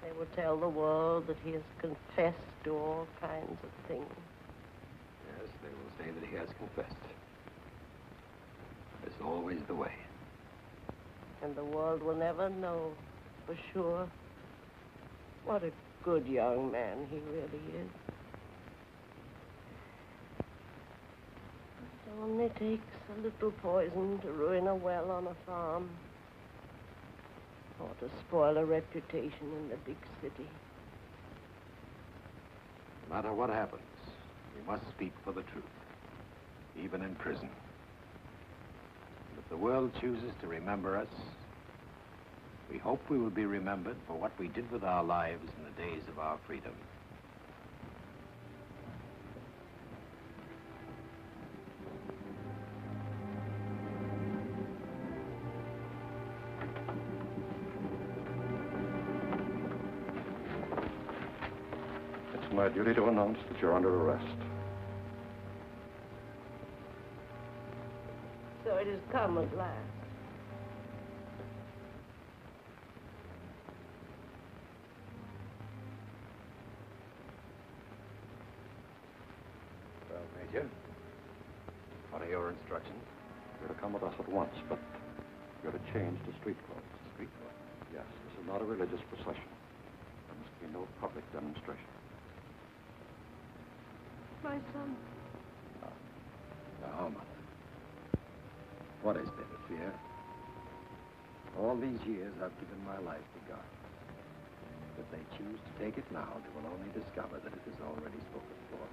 They will tell the world that he has confessed to all kinds of things.
Yes, they will say that he has confessed. It's always the way.
And the world will never know for sure what a good young man he really is. It only takes a little poison to ruin a well on a farm, or to spoil a reputation in the big city.
No matter what happens, we must speak for the truth, even in prison. And if the world chooses to remember us, we hope we will be remembered for what we did with our lives in the days of our freedom.
It's my duty to announce that you're under arrest.
So it has come at last.
Well, Major, what are your instructions?
You're to come with us at once, but you're to change to street clothes.
Street clothes?
Yes, this is not a religious procession. There must be no public demonstration.
My son.
Now, Mother, what is there to fear? All these years I've given my life to God. If they choose to take it now, they will only discover that it is already spoken for.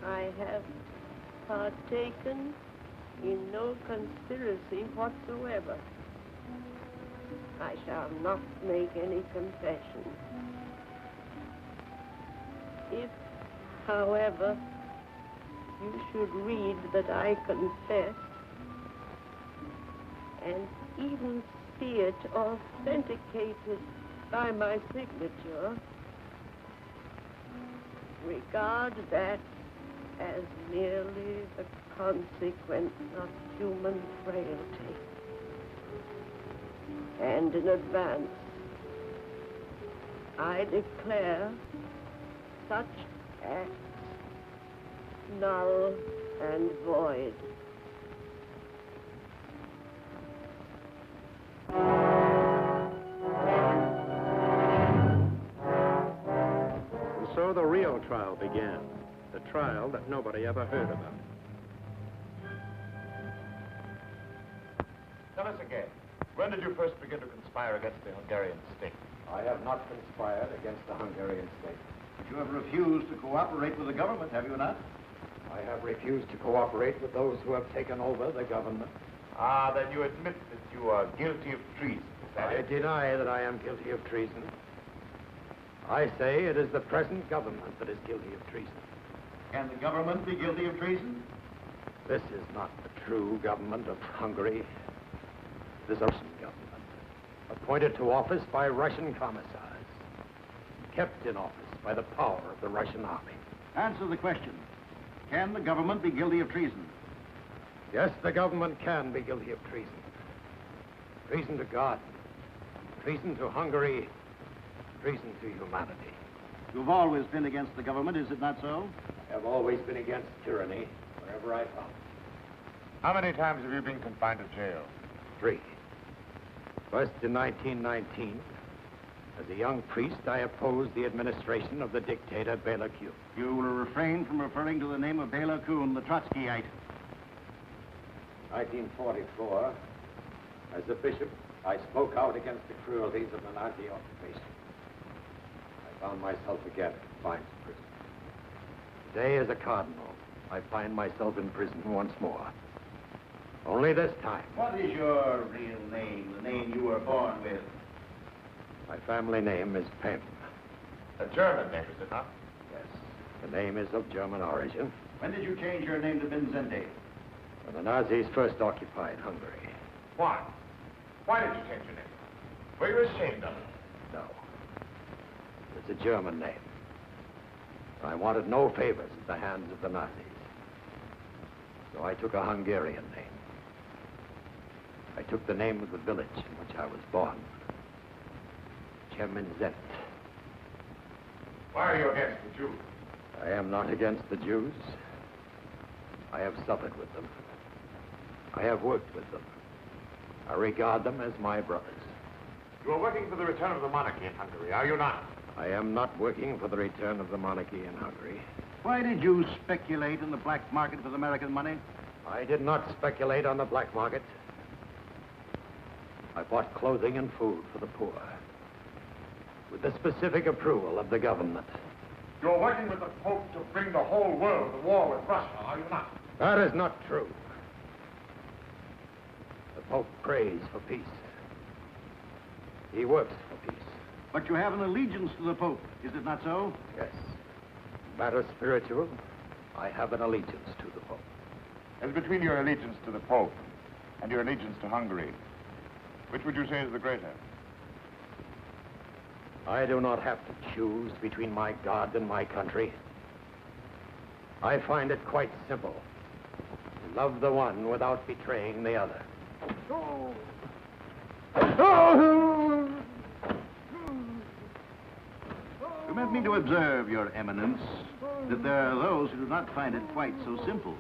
I have partaken in no conspiracy whatsoever. I shall not make any confession. If, however, you should read that I confess, and even see it authenticated by my signature, regard that as merely the consequence of human frailty. And in advance, I declare such acts null and void.
And so the real trial began. The trial that nobody ever heard about.
Tell us again, when did you first begin to conspire against the Hungarian state?
I have not conspired against the Hungarian state.
But you have refused to cooperate with the government, have you not?
I have refused to cooperate with those who have taken over the government.
Ah, then you admit that you are guilty of treason, is that
I
it?
deny that I am guilty of treason. I say it is the present government that is guilty of treason.
Can the government be guilty of treason?
This is not the true government of Hungary. This is a Russian government, appointed to office by Russian commissars, kept in office by the power of the Russian army.
Answer the question. Can the government be guilty of treason?
Yes, the government can be guilty of treason. Treason to God, treason to Hungary, treason to humanity.
You've always been against the government, is it not so?
I have always been against tyranny, wherever I found it.
How many times have you been confined to jail?
3. First in 1919, as a young priest, I opposed the administration of the dictator Bela Kun.
You will refrain from referring to the name of Bela Kun, the Trotskyite.
1944, as a bishop, I spoke out against the cruelties of the Nazi occupation. I found myself again in Feist prison. Today, as a cardinal, I find myself in prison once more. Only this time.
What is your real name, the name you were born with?
My family name is Pem.
A German name, is it not?
Yes. The name is of German origin.
When did you change your name to Mindzhenty?
When the Nazis first occupied Hungary.
Why? Why did you change your name? Were you ashamed of it?
No. It's a German name. I wanted no favors at the hands of the Nazis. So I took a Hungarian name. I took the name of the village in which I was born. Mindzhenty.
Why are you against the Jews?
I am not against the Jews. I have suffered with them. I have worked with them. I regard them as my brothers.
You are working for the return of the monarchy in Hungary, are you not?
I am not working for the return of the monarchy in Hungary.
Why did you speculate in the black market with American money?
I did not speculate on the black market. I bought clothing and food for the poor, with the specific approval of the government.
You're working with the Pope to bring the whole world to war with Russia, are you not?
That is not true. The Pope prays for peace. He works for peace.
But you have an allegiance to the Pope, is it not so?
Yes. Matter spiritual, I have an allegiance to the Pope.
As between your allegiance to the Pope and your allegiance to Hungary, which would you say is the greater?
I do not have to choose between my God and my country. I find it quite simple. Love the one without betraying the other.
Permit me to observe, Your Eminence, that there are those who do not find it quite so simple.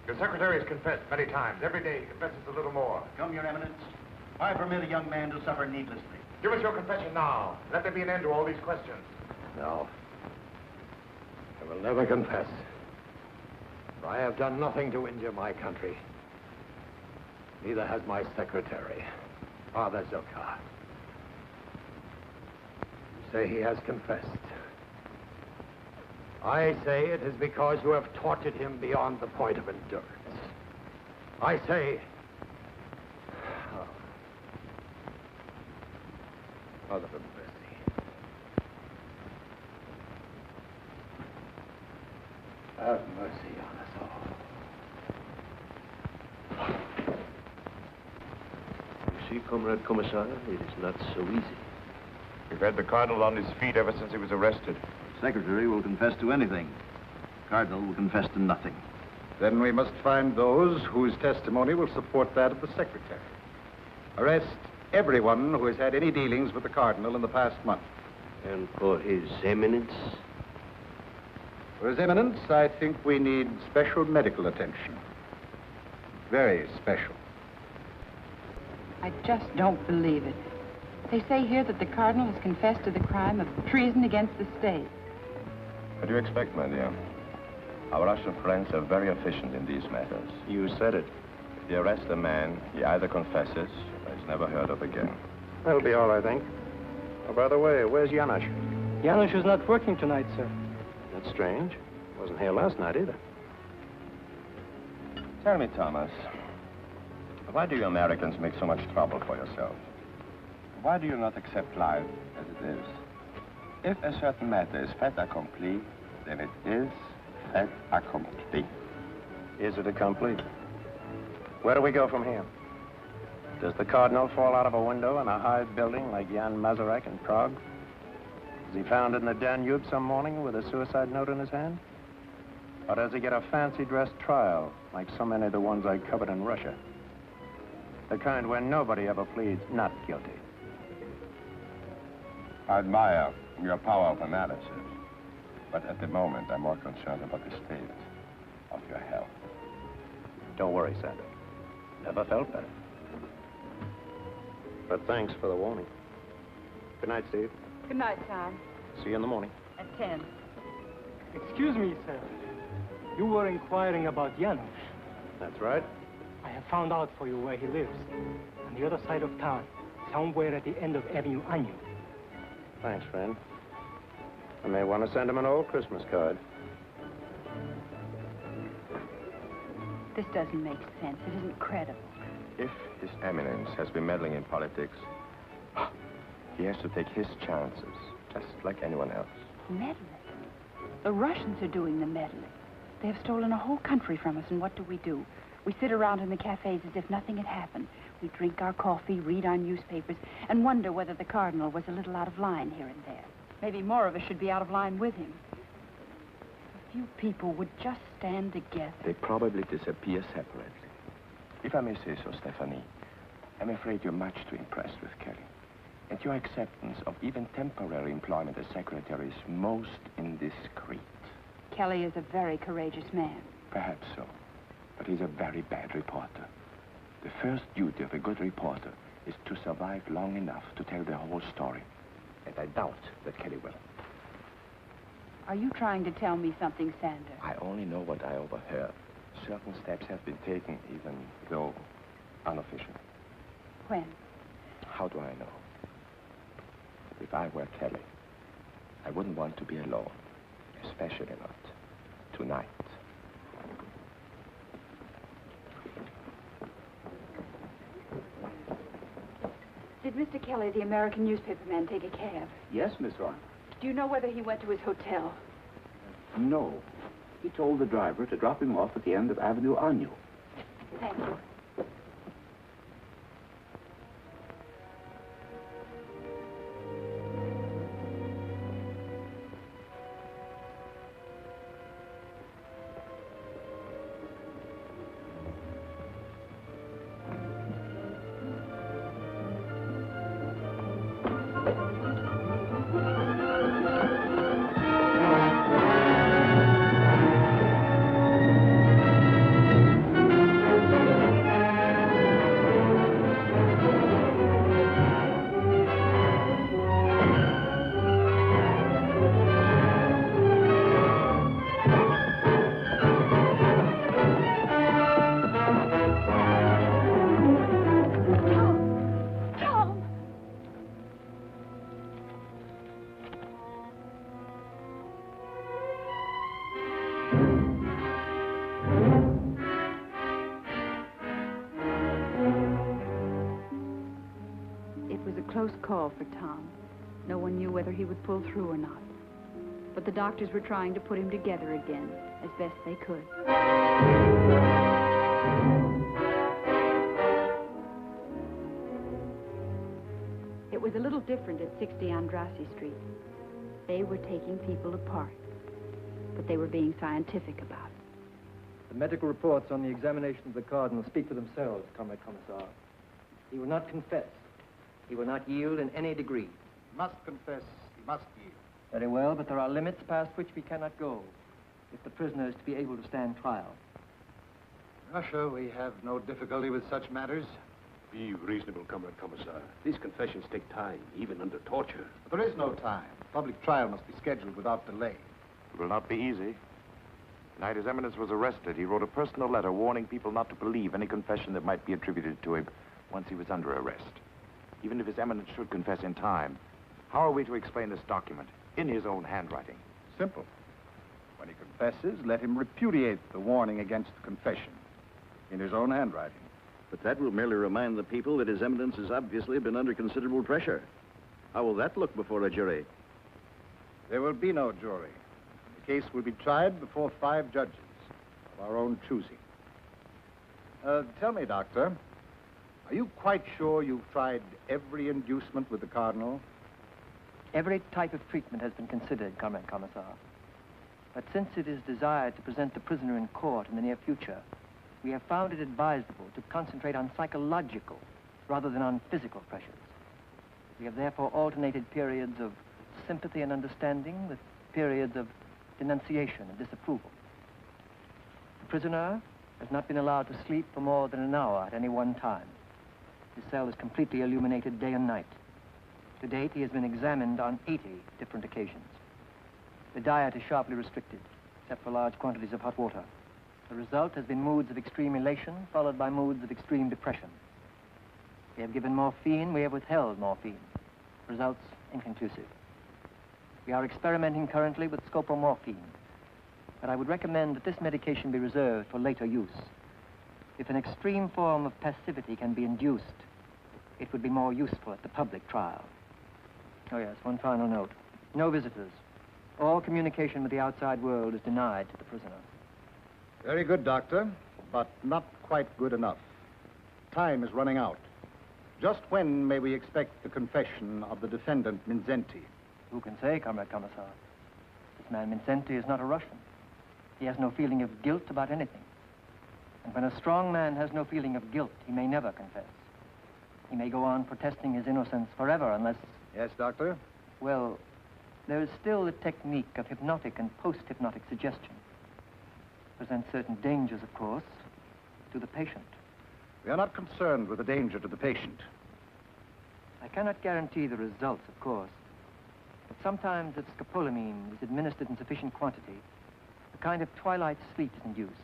Your secretary has confessed many times. Every day he confesses a little more.
Come, Your Eminence. Why permit a young man to suffer needlessly?
Give us your confession now. Let there be an end to all these questions.
No. I will never confess. For I have done nothing to injure my country. Neither has my secretary, Father Zokar. You say he has confessed. I say it is because you have tortured him beyond the point of endurance. I say... Mother of mercy. Have mercy on us all.
You see, Comrade Commissar, it is not so easy.
We've had the Cardinal on his feet ever since he was arrested.
The Secretary will confess to anything. The Cardinal will confess to nothing.
Then we must find those whose testimony will support that of the Secretary. Arrest everyone who has had any dealings with the Cardinal in the past month.
And for His Eminence?
For His Eminence, I think we need special medical attention. Very special.
I just don't believe it. They say here that the Cardinal has confessed to the crime of treason against the state.
What do you expect, my dear? Our Russian friends are very efficient in these matters.
You said it.
If they arrest a man, he either confesses or is never heard of again.
That'll be all, I think. Oh, by the way, where's Janusz?
Janusz is not working tonight, sir.
That's strange. Wasn't here last night either.
Tell me, Thomas, why do you Americans make so much trouble for yourselves? Why do you not accept life as it is? If a certain matter is fait accompli, then it is fait accompli.
Is it accompli? Where do we go from here? Does the Cardinal fall out of a window in a high building like Jan Masaryk in Prague? Is he found in the Danube some morning with a suicide note in his hand? Or does he get a fancy-dress trial like so many of the ones I covered in Russia? The kind where nobody ever pleads not guilty.
I admire your power of analysis, but at the moment I'm more concerned about the state of your health.
Don't worry, Sandra. Never felt better. But thanks for the warning. Good night, Steve.
Good night, Tom.
See you in the morning.
At 10.
Excuse me, sir. You were inquiring about Janusz.
That's right.
I have found out for you where he lives. On the other side of town, somewhere at the end of Avenue Anyu.
Thanks, friend. I may want to send him an old Christmas card.
This doesn't make sense. It isn't credible.
If His Eminence has been meddling in politics, he has to take his chances, just like anyone else.
Meddling? The Russians are doing the meddling. They have stolen a whole country from us, and what do? We sit around in the cafes as if nothing had happened. We drink our coffee, read our newspapers, and wonder whether the Cardinal was a little out of line here and there. Maybe more of us should be out of line with him. A few people would just stand together.
They probably disappear separately. If I may say so, Stephanie, I'm afraid you're much too impressed with Kelly. And your acceptance of even temporary employment as secretary is most indiscreet.
Kelly is a very courageous man.
Perhaps so. But he's a very bad reporter. The first duty of a good reporter is to survive long enough to tell the whole story. And I doubt that Kelly will.
Are you trying to tell me something, Sander?
I only know what I overheard. Certain steps have been taken, even though unofficial.
When?
How do I know? If I were Kelly, I wouldn't want to be alone, especially not tonight.
Did Mr. Kelly, the American newspaper man, take a cab?
Yes, Miss Ron.
Do you know whether he went to his hotel?
No. He told the driver to drop him off at the end of Avenue Agnew.
Thank you. Close call for Tom. No one knew whether he would pull through or not. But the doctors were trying to put him together again, as best they could. It was a little different at 60 Andrassy Street. They were taking people apart, but they were being scientific about it.
The medical reports on the examination of the Cardinal speak for themselves, Comrade Commissar. He will not confess. He will not yield in any degree.
He must confess. He must yield.
Very well, but there are limits past which we cannot go if the prisoner is to be able to stand trial.
Russia, we have no difficulty with such matters.
Be reasonable, Comrade Commissar. These confessions take time, even under torture.
But there is no time. Public trial must be scheduled without delay.
It will not be easy. The night His Eminence was arrested, he wrote a personal letter warning people not to believe any confession that might be attributed to him once he was under arrest. Even if His Eminence should confess in time, how are we to explain this document in his own handwriting?
Simple. When he confesses, let him repudiate the warning against confession in his own handwriting.
But that will merely remind the people that His Eminence has obviously been under considerable pressure. How will that look before a jury?
There will be no jury. The case will be tried before 5 judges of our own choosing. Tell me, Doctor, are you quite sure you've tried every inducement with the Cardinal?
Every type of treatment has been considered, Comrade Commissar. But since it is desired to present the prisoner in court in the near future, we have found it advisable to concentrate on psychological rather than on physical pressures. We have therefore alternated periods of sympathy and understanding with periods of denunciation and disapproval. The prisoner has not been allowed to sleep for more than an hour at any one time. His cell is completely illuminated day and night. To date, he has been examined on 80 different occasions. The diet is sharply restricted, except for large quantities of hot water. The result has been moods of extreme elation, followed by moods of extreme depression. We have given morphine, we have withheld morphine. Results inconclusive. We are experimenting currently with scopomorphine, but I would recommend that this medication be reserved for later use. If an extreme form of passivity can be induced, it would be more useful at the public trial. Oh, yes, one final note. No visitors. All communication with the outside world is denied to the prisoner.
Very good, Doctor, but not quite good enough. Time is running out. Just when may we expect the confession of the defendant, Mindzhenty?
Who can say, Comrade Commissar? This man Mindzhenty is not a Russian. He has no feeling of guilt about anything. And when a strong man has no feeling of guilt, he may never confess. He may go on protesting his innocence forever unless...
Yes, Doctor?
Well, there is still the technique of hypnotic and post-hypnotic suggestion. Presents certain dangers, of course, to the patient.
We are not concerned with the danger to the patient.
I cannot guarantee the results, of course. But sometimes if scopolamine is administered in sufficient quantity, a kind of twilight sleep is induced,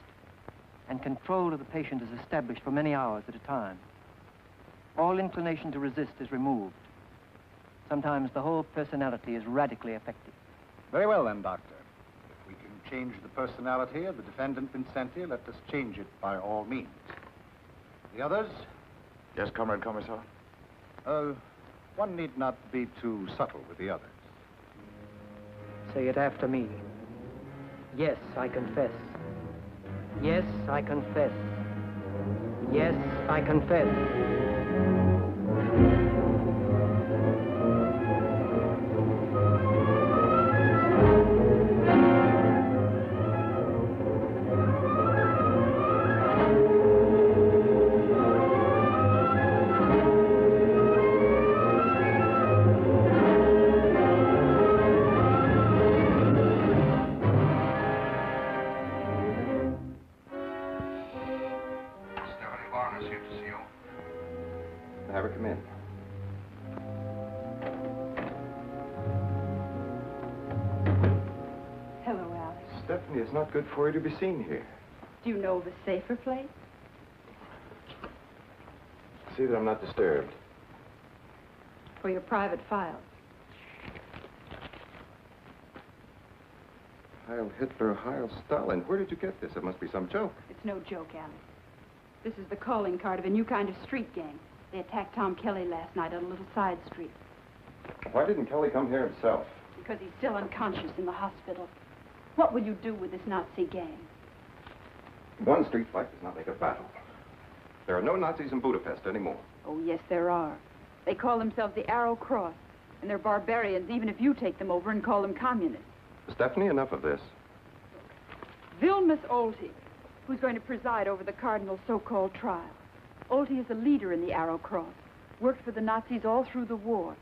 and control of the patient is established for many hours at a time. All inclination to resist is removed. Sometimes the whole personality is radically affected.
Very well, then, Doctor. If we can change the personality of the defendant Mindzhenty, let us change it by all means. The others?
Yes, Comrade Commissar?
One need not be too subtle with the others.
Say it after me. Yes, I confess. Yes, I confess. Yes, I confess.
Have her come in.
Hello, Alex.
Stephanie, it's not good for you to be seen here.
Do you know of a safer place?
See that I'm not disturbed.
For your private files.
Heil Hitler, Heil Stalin. Where did you get this? It must be some joke.
It's no joke, Alex. This is the calling card of a new kind of street gang. They attacked Tom Kelly last night on a little side street.
Why didn't Kelly come here himself?
Because he's still unconscious in the hospital. What will you do with this Nazi gang?
One street fight does not make a battle. There are no Nazis in Budapest anymore.
Oh, yes, there are. They call themselves the Arrow Cross. And they're barbarians, even if you take them over and call them communists.
Stephanie, enough of this.
Vilmos Olty, who's going to preside over the Cardinal's so-called trial. Olty is a leader in the Arrow Cross, worked for the Nazis all through the war.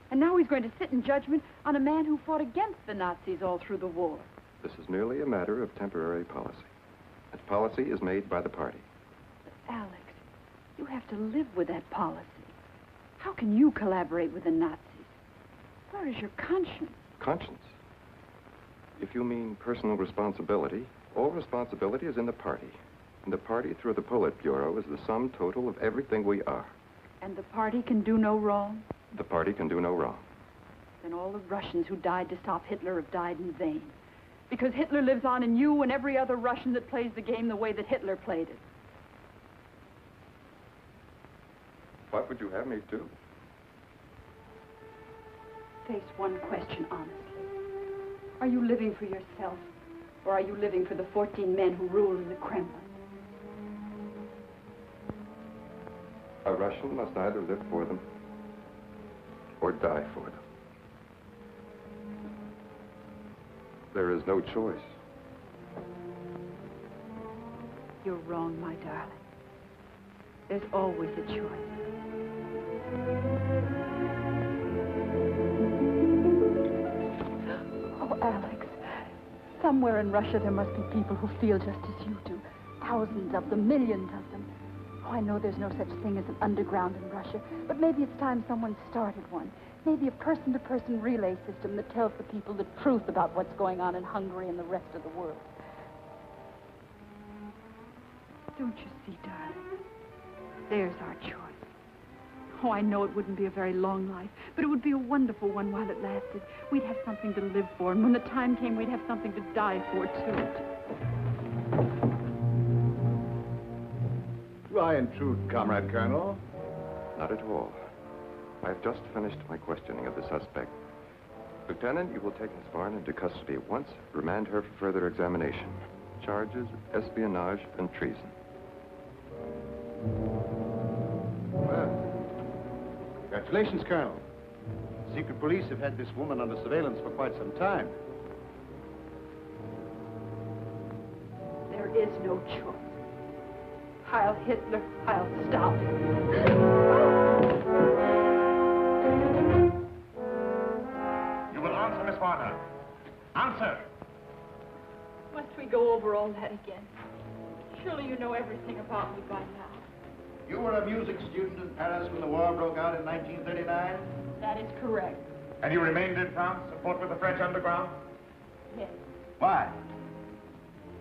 And now he's going to sit in judgment on a man who fought against the Nazis all through the war.
This is merely a matter of temporary policy. And policy is made by the party.
But Alex, you have to live with that policy. How can you collaborate with the Nazis? Where is your conscience?
Conscience? If you mean personal responsibility, all responsibility is in the party. And the party, through the Politburo, is the sum total of everything we are.
And the party can do no wrong?
The party can do no wrong.
Then all the Russians who died to stop Hitler have died in vain. Because Hitler lives on in you and every other Russian that plays the game the way that Hitler played it.
What would you have me do?
Face one question honestly. Are you living for yourself, or are you living for the 14 men who rule in the Kremlin?
A Russian must either live for them or die for them. There is no choice.
You're wrong, my darling. There's always a choice. Oh, Alex, somewhere in Russia there must be people who feel just as you do. Thousands of them, millions of them. Oh, I know there's no such thing as an underground in Russia, but maybe it's time someone started one. Maybe a person-to-person relay system that tells the people the truth about what's going on in Hungary and the rest of the world. Don't you see, darling? There's our choice. Oh, I know it wouldn't be a very long life, but it would be a wonderful one while it lasted. We'd have something to live for, and when the time came, we'd have something to die for, too.
Do I intrude, Comrade Colonel?
Not at all. I have just finished my questioning of the suspect. Lieutenant, you will take Miss Varn into custody at once. Remand her for further examination. Charges, espionage, and treason.
Well, congratulations, Colonel. Secret police have had this woman under surveillance for quite some time.
There is no choice. Heil Hitler, Heil Stalin.
You will answer, Miss Warner. Answer!
Must we go over all that again? Surely you know everything about me by now.
You were a music student in Paris when the war broke out in 1939?
That is correct.
And you remained in France and fought with the French underground?
Yes.
Why?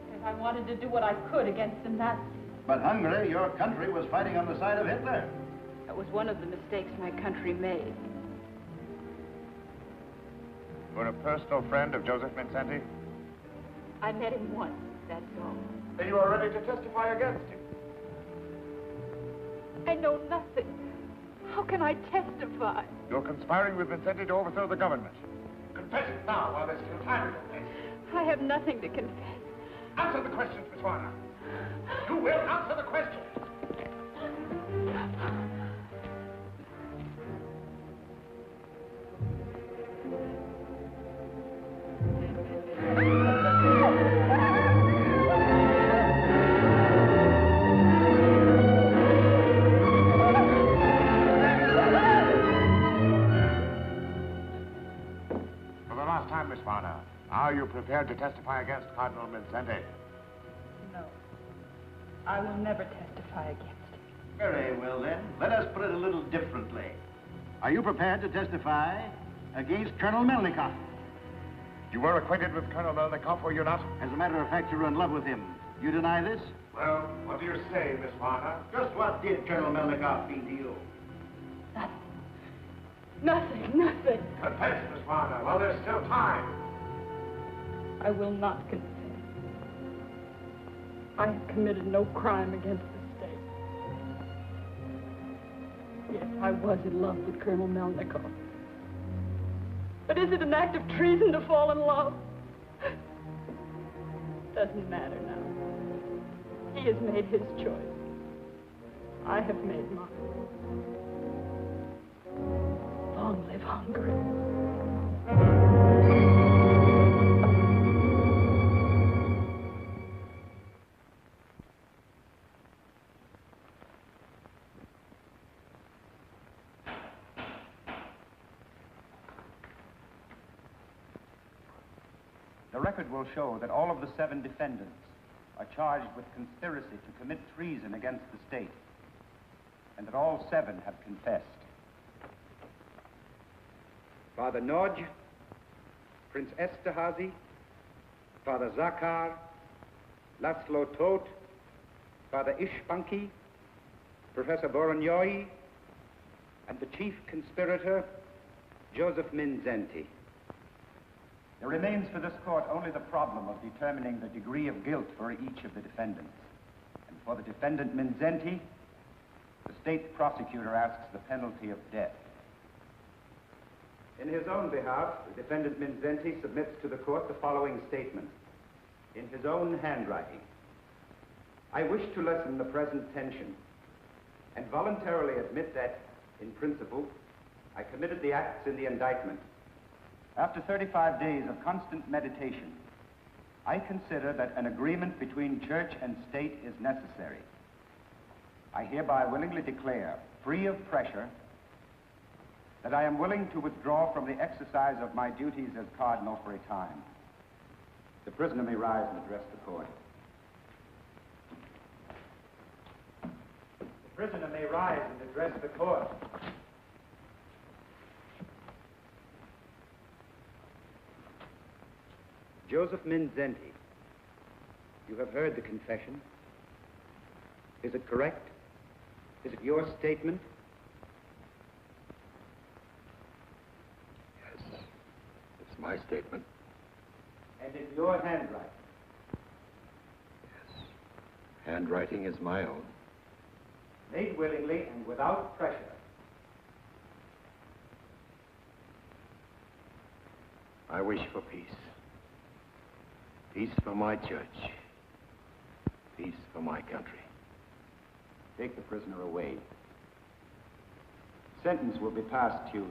Because I wanted to do what I could against the Nazis.
But Hungary, your country, was fighting on the side of Hitler.
That was one of the mistakes my country made.
You're a personal friend of Josef Mindzhenty?
I met him once, that's all.
Then you are ready to testify against him?
I know nothing. How can I testify?
You're conspiring with Mindzhenty to overthrow the government. Confess it now while there's still time to confess.
I have nothing to confess.
Answer the questions, Miss Warner. You will answer the questions. For the last time, Miss Warner, are you prepared to testify against Cardinal Mindzhenty?
No. I will never testify against him.
Very well, then. Let us put it a little differently. Are you prepared to testify against Colonel Melnikov?
You were acquainted with Colonel Melnikov, were you not?
As a matter of fact, you were in love with him. You deny this?
Well, what do you say, Miss Warner?
Just what did Colonel Melnikov mean to you?
Nothing, nothing.
Confess, Miss Warner, while there's still time.
I will not confess. I have committed no crime against the state. Yes, I was in love with Colonel Melnikov. But is it an act of treason to fall in love? Doesn't matter now. He has made his choice. I have made mine. Long live Hungary.
The record will show that all of the 7 defendants are charged with conspiracy to commit treason against the state, and that all 7 have confessed. Father Nodge, Prince Esterhazy, Father Zakar, Laszlo Todt, Father Ishbanki, Professor Voronoi, and the chief conspirator, Josef Mindzhenty. There remains for this court only the problem of determining the degree of guilt for each of the defendants. And for the defendant Mindzhenty, the state prosecutor asks the penalty of death. In his own behalf, the defendant Mindzhenty submits to the court the following statement. In his own handwriting, I wish to lessen the present tension and voluntarily admit that, in principle, I committed the acts in the indictment. After 35 days of constant meditation, I consider that an agreement between church and state is necessary. I hereby willingly declare, free of pressure, that I am willing to withdraw from the exercise of my duties as cardinal for a time. The prisoner may rise and address the court. The prisoner may rise and address the court. Josef Mindzhenty, you have heard the confession. Is it correct? Is it your statement?
Yes, it's my statement.
And in your handwriting?
Yes, handwriting is my own.
Made willingly and without pressure.
I wish for peace. Peace for my church. Peace for my country.
Take the prisoner away. Sentence will be passed Tuesday.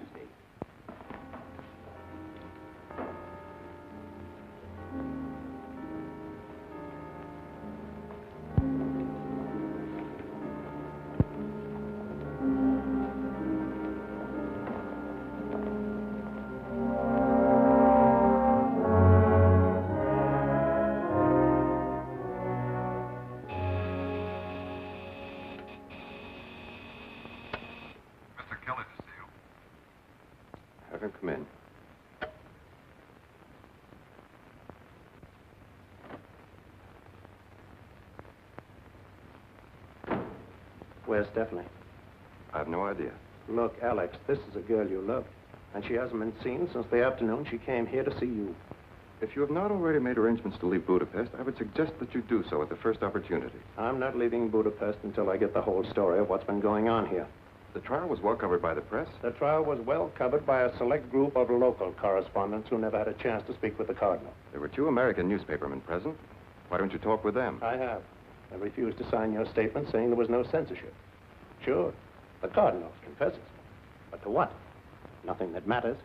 Have him come in.
Where's Stephanie?
I have no idea.
Look, Alex, this is a girl you love, and she hasn't been seen since the afternoon she came here to see you.
If you have not already made arrangements to leave Budapest, I would suggest that you do so at the first opportunity.
I'm not leaving Budapest until I get the whole story of what's been going on here.
The trial was well covered by the press.
The trial was well covered by a select group of local correspondents who never had a chance to speak with the Cardinal.
There were 2 American newspapermen present. Why don't you talk with them?
I have. I refused to sign your statement saying there was no censorship. Sure, the Cardinal confesses. But to what? Nothing that matters.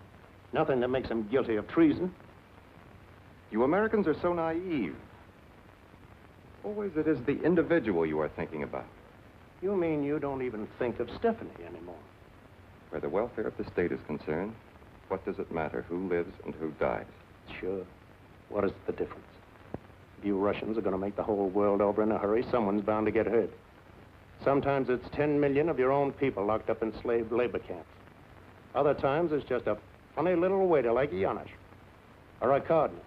Nothing that makes him guilty of treason.
You Americans are so naive. Always it is the individual you are thinking about.
You mean you don't even think of Stephanie anymore?
Where the welfare of the state is concerned, what does it matter who lives and who dies?
Sure. What is the difference? If you Russians are going to make the whole world over in a hurry, someone's bound to get hurt. Sometimes it's 10 million of your own people locked up in slave labor camps. Other times it's just a funny little waiter like Janusz, or a cardinal,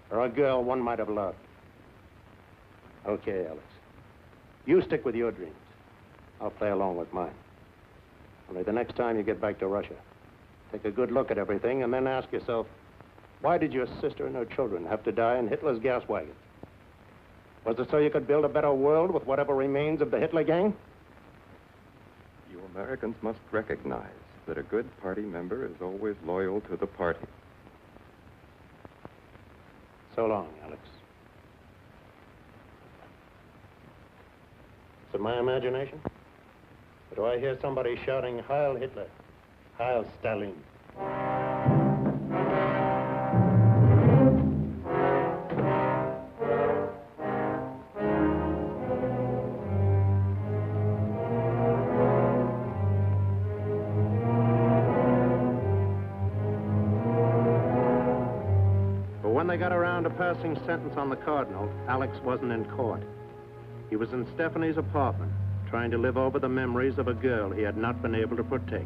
or a girl one might have loved. Okay, Alex. You stick with your dreams. I'll play along with mine. Only the next time you get back to Russia, take a good look at everything and then ask yourself, why did your sister and her children have to die in Hitler's gas wagon? Was it so you could build a better world with whatever remains of the Hitler gang?
You Americans must recognize that a good party member is always loyal to the party.
So long, Alex. Is it my imagination? Or do I hear somebody shouting, Heil Hitler, Heil Stalin?
But when they got around to passing sentence on the Cardinal, Alex wasn't in court. He was in Stephanie's apartment, trying to live over the memories of a girl he had not been able to protect.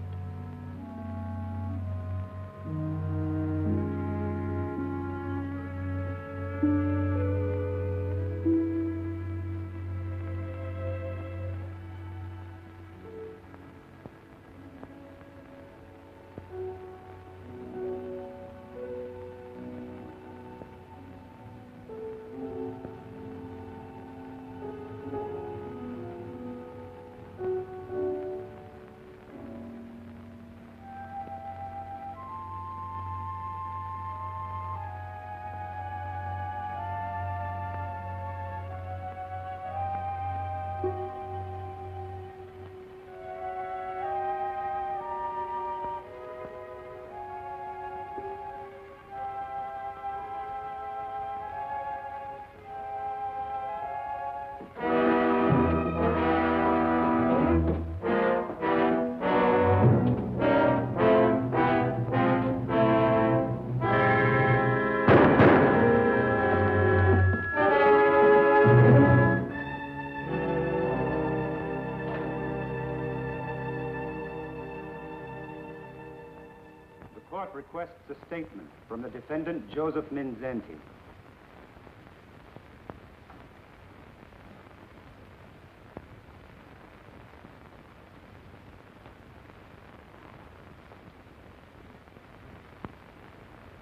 Requests a statement from the defendant, Josef Mindzhenty.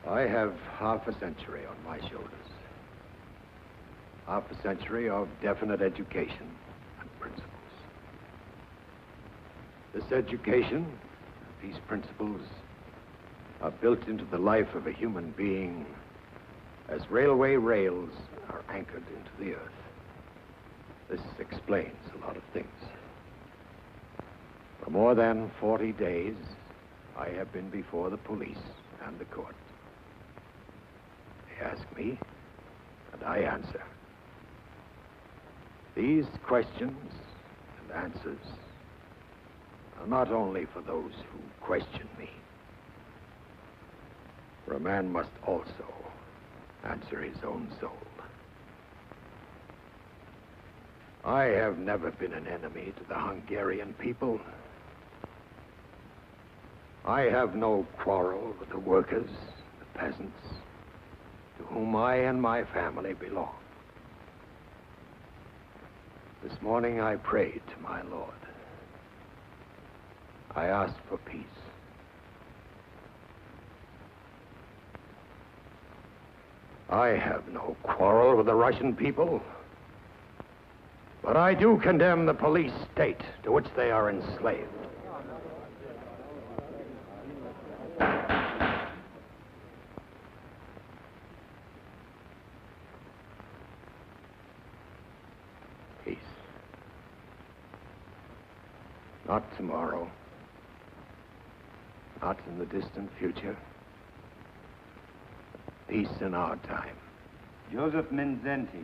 I have half a century on my shoulders. Half a century of definite education and principles. This education, these principles, are built into the life of a human being as railway rails are anchored into the earth. This explains a lot of things. For more than 40 days, I have been before the police and the court. They ask me, and I answer. These questions and answers are not only for those who question me, for a man must also answer his own soul. I have never been an enemy to the Hungarian people. I have no quarrel with the workers, the peasants, to whom I and my family belong. This morning I prayed to my Lord. I asked for peace. I have no quarrel with the Russian people, but I do condemn the police state to which they are enslaved. Peace. Not tomorrow. Not in the distant future. Peace in our time.
Josef Mindzhenty,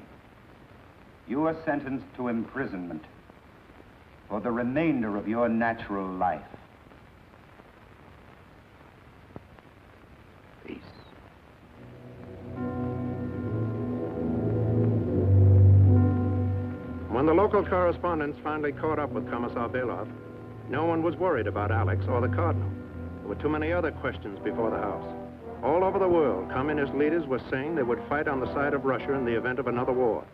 you are sentenced to imprisonment for the remainder of your natural life.
Peace. When the local correspondents finally caught up with Commissar Belov, no one was worried about Alex or the Cardinal. There were too many other questions before the House. All over the world, communist leaders were saying they would fight on the side of Russia in the event of another war.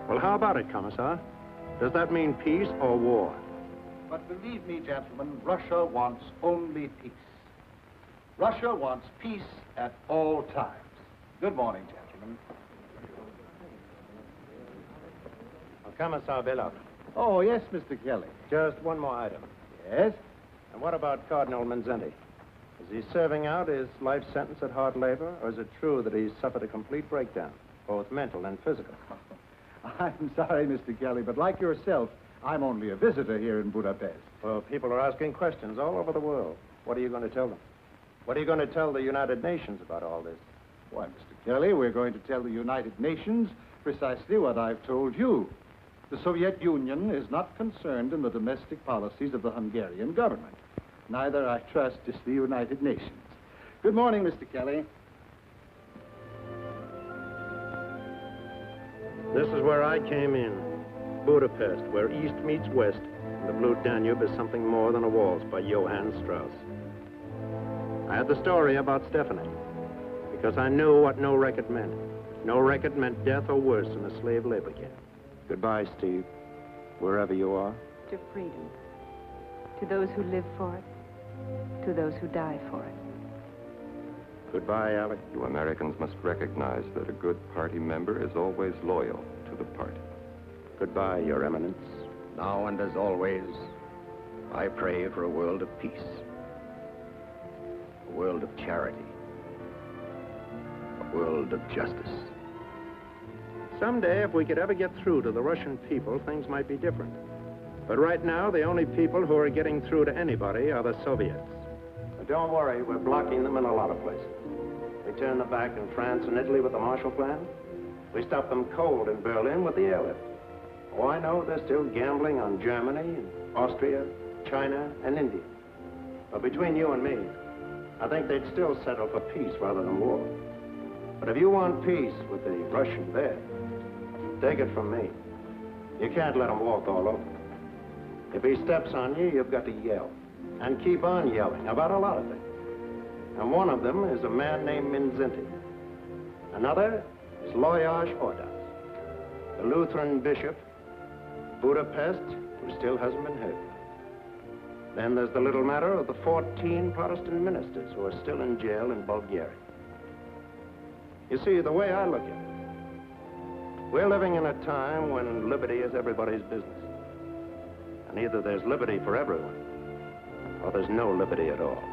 Well, how about it, Commissar? Does that mean peace or war?
But believe me, gentlemen, Russia wants only peace. Russia wants peace at all times. Good morning, gentlemen.
Well, Commissar Belov.
Oh, yes, Mr. Kelly.
Just one more item.
Yes?
And what about Cardinal Mindzhenty? Is he serving out his life sentence at hard labor, or is it true that he's suffered a complete breakdown, both mental and physical?
I'm sorry, Mr. Kelly, but like yourself, I'm only a visitor here in Budapest.
Well, people are asking questions all over the world. What are you going to tell them? What are you going to tell the United Nations about all this?
Why, Mr. Kelly, we're going to tell the United Nations precisely what I've told you. The Soviet Union is not concerned in the domestic policies of the Hungarian government. Neither, I trust, is the United Nations. Good morning, Mr. Kelly.
This is where I came in. Budapest, where East meets West, and the Blue Danube is something more than a waltz by Johann Strauss. I had the story about Stephanie, because I knew what no record meant. No record meant death or worse in a slave labor camp. Goodbye, Steve, wherever you are.
To freedom. To those who live for it. To those who die for it.
Goodbye, Alec.
You Americans must recognize that a good party member is always loyal to the party.
Goodbye, Your Eminence.
Now and as always, I pray for a world of peace. A world of charity. A world of justice.
Someday, if we could ever get through to the Russian people, things might be different. But right now, the only people who are getting through to anybody are the Soviets. But don't worry, we're blocking them in a lot of places. We turned them back in France and Italy with the Marshall Plan. We stopped them cold in Berlin with the airlift. Oh, I know they're still gambling on Germany, and Austria, China, and India. But between you and me, I think they'd still settle for peace rather than war. But if you want peace with the Russian there, take it from me. You can't let him walk all over. If he steps on you, you've got to yell. And keep on yelling about a lot of things. And one of them is a man named Mindzhenty. Another is Loyash Ordas, the Lutheran bishop, Budapest, who still hasn't been heard. Then there's the little matter of the 14 Protestant ministers who are still in jail in Bulgaria. You see, the way I look at it, we're living in a time when liberty is everybody's business. And either there's liberty for everyone, or there's no liberty at all.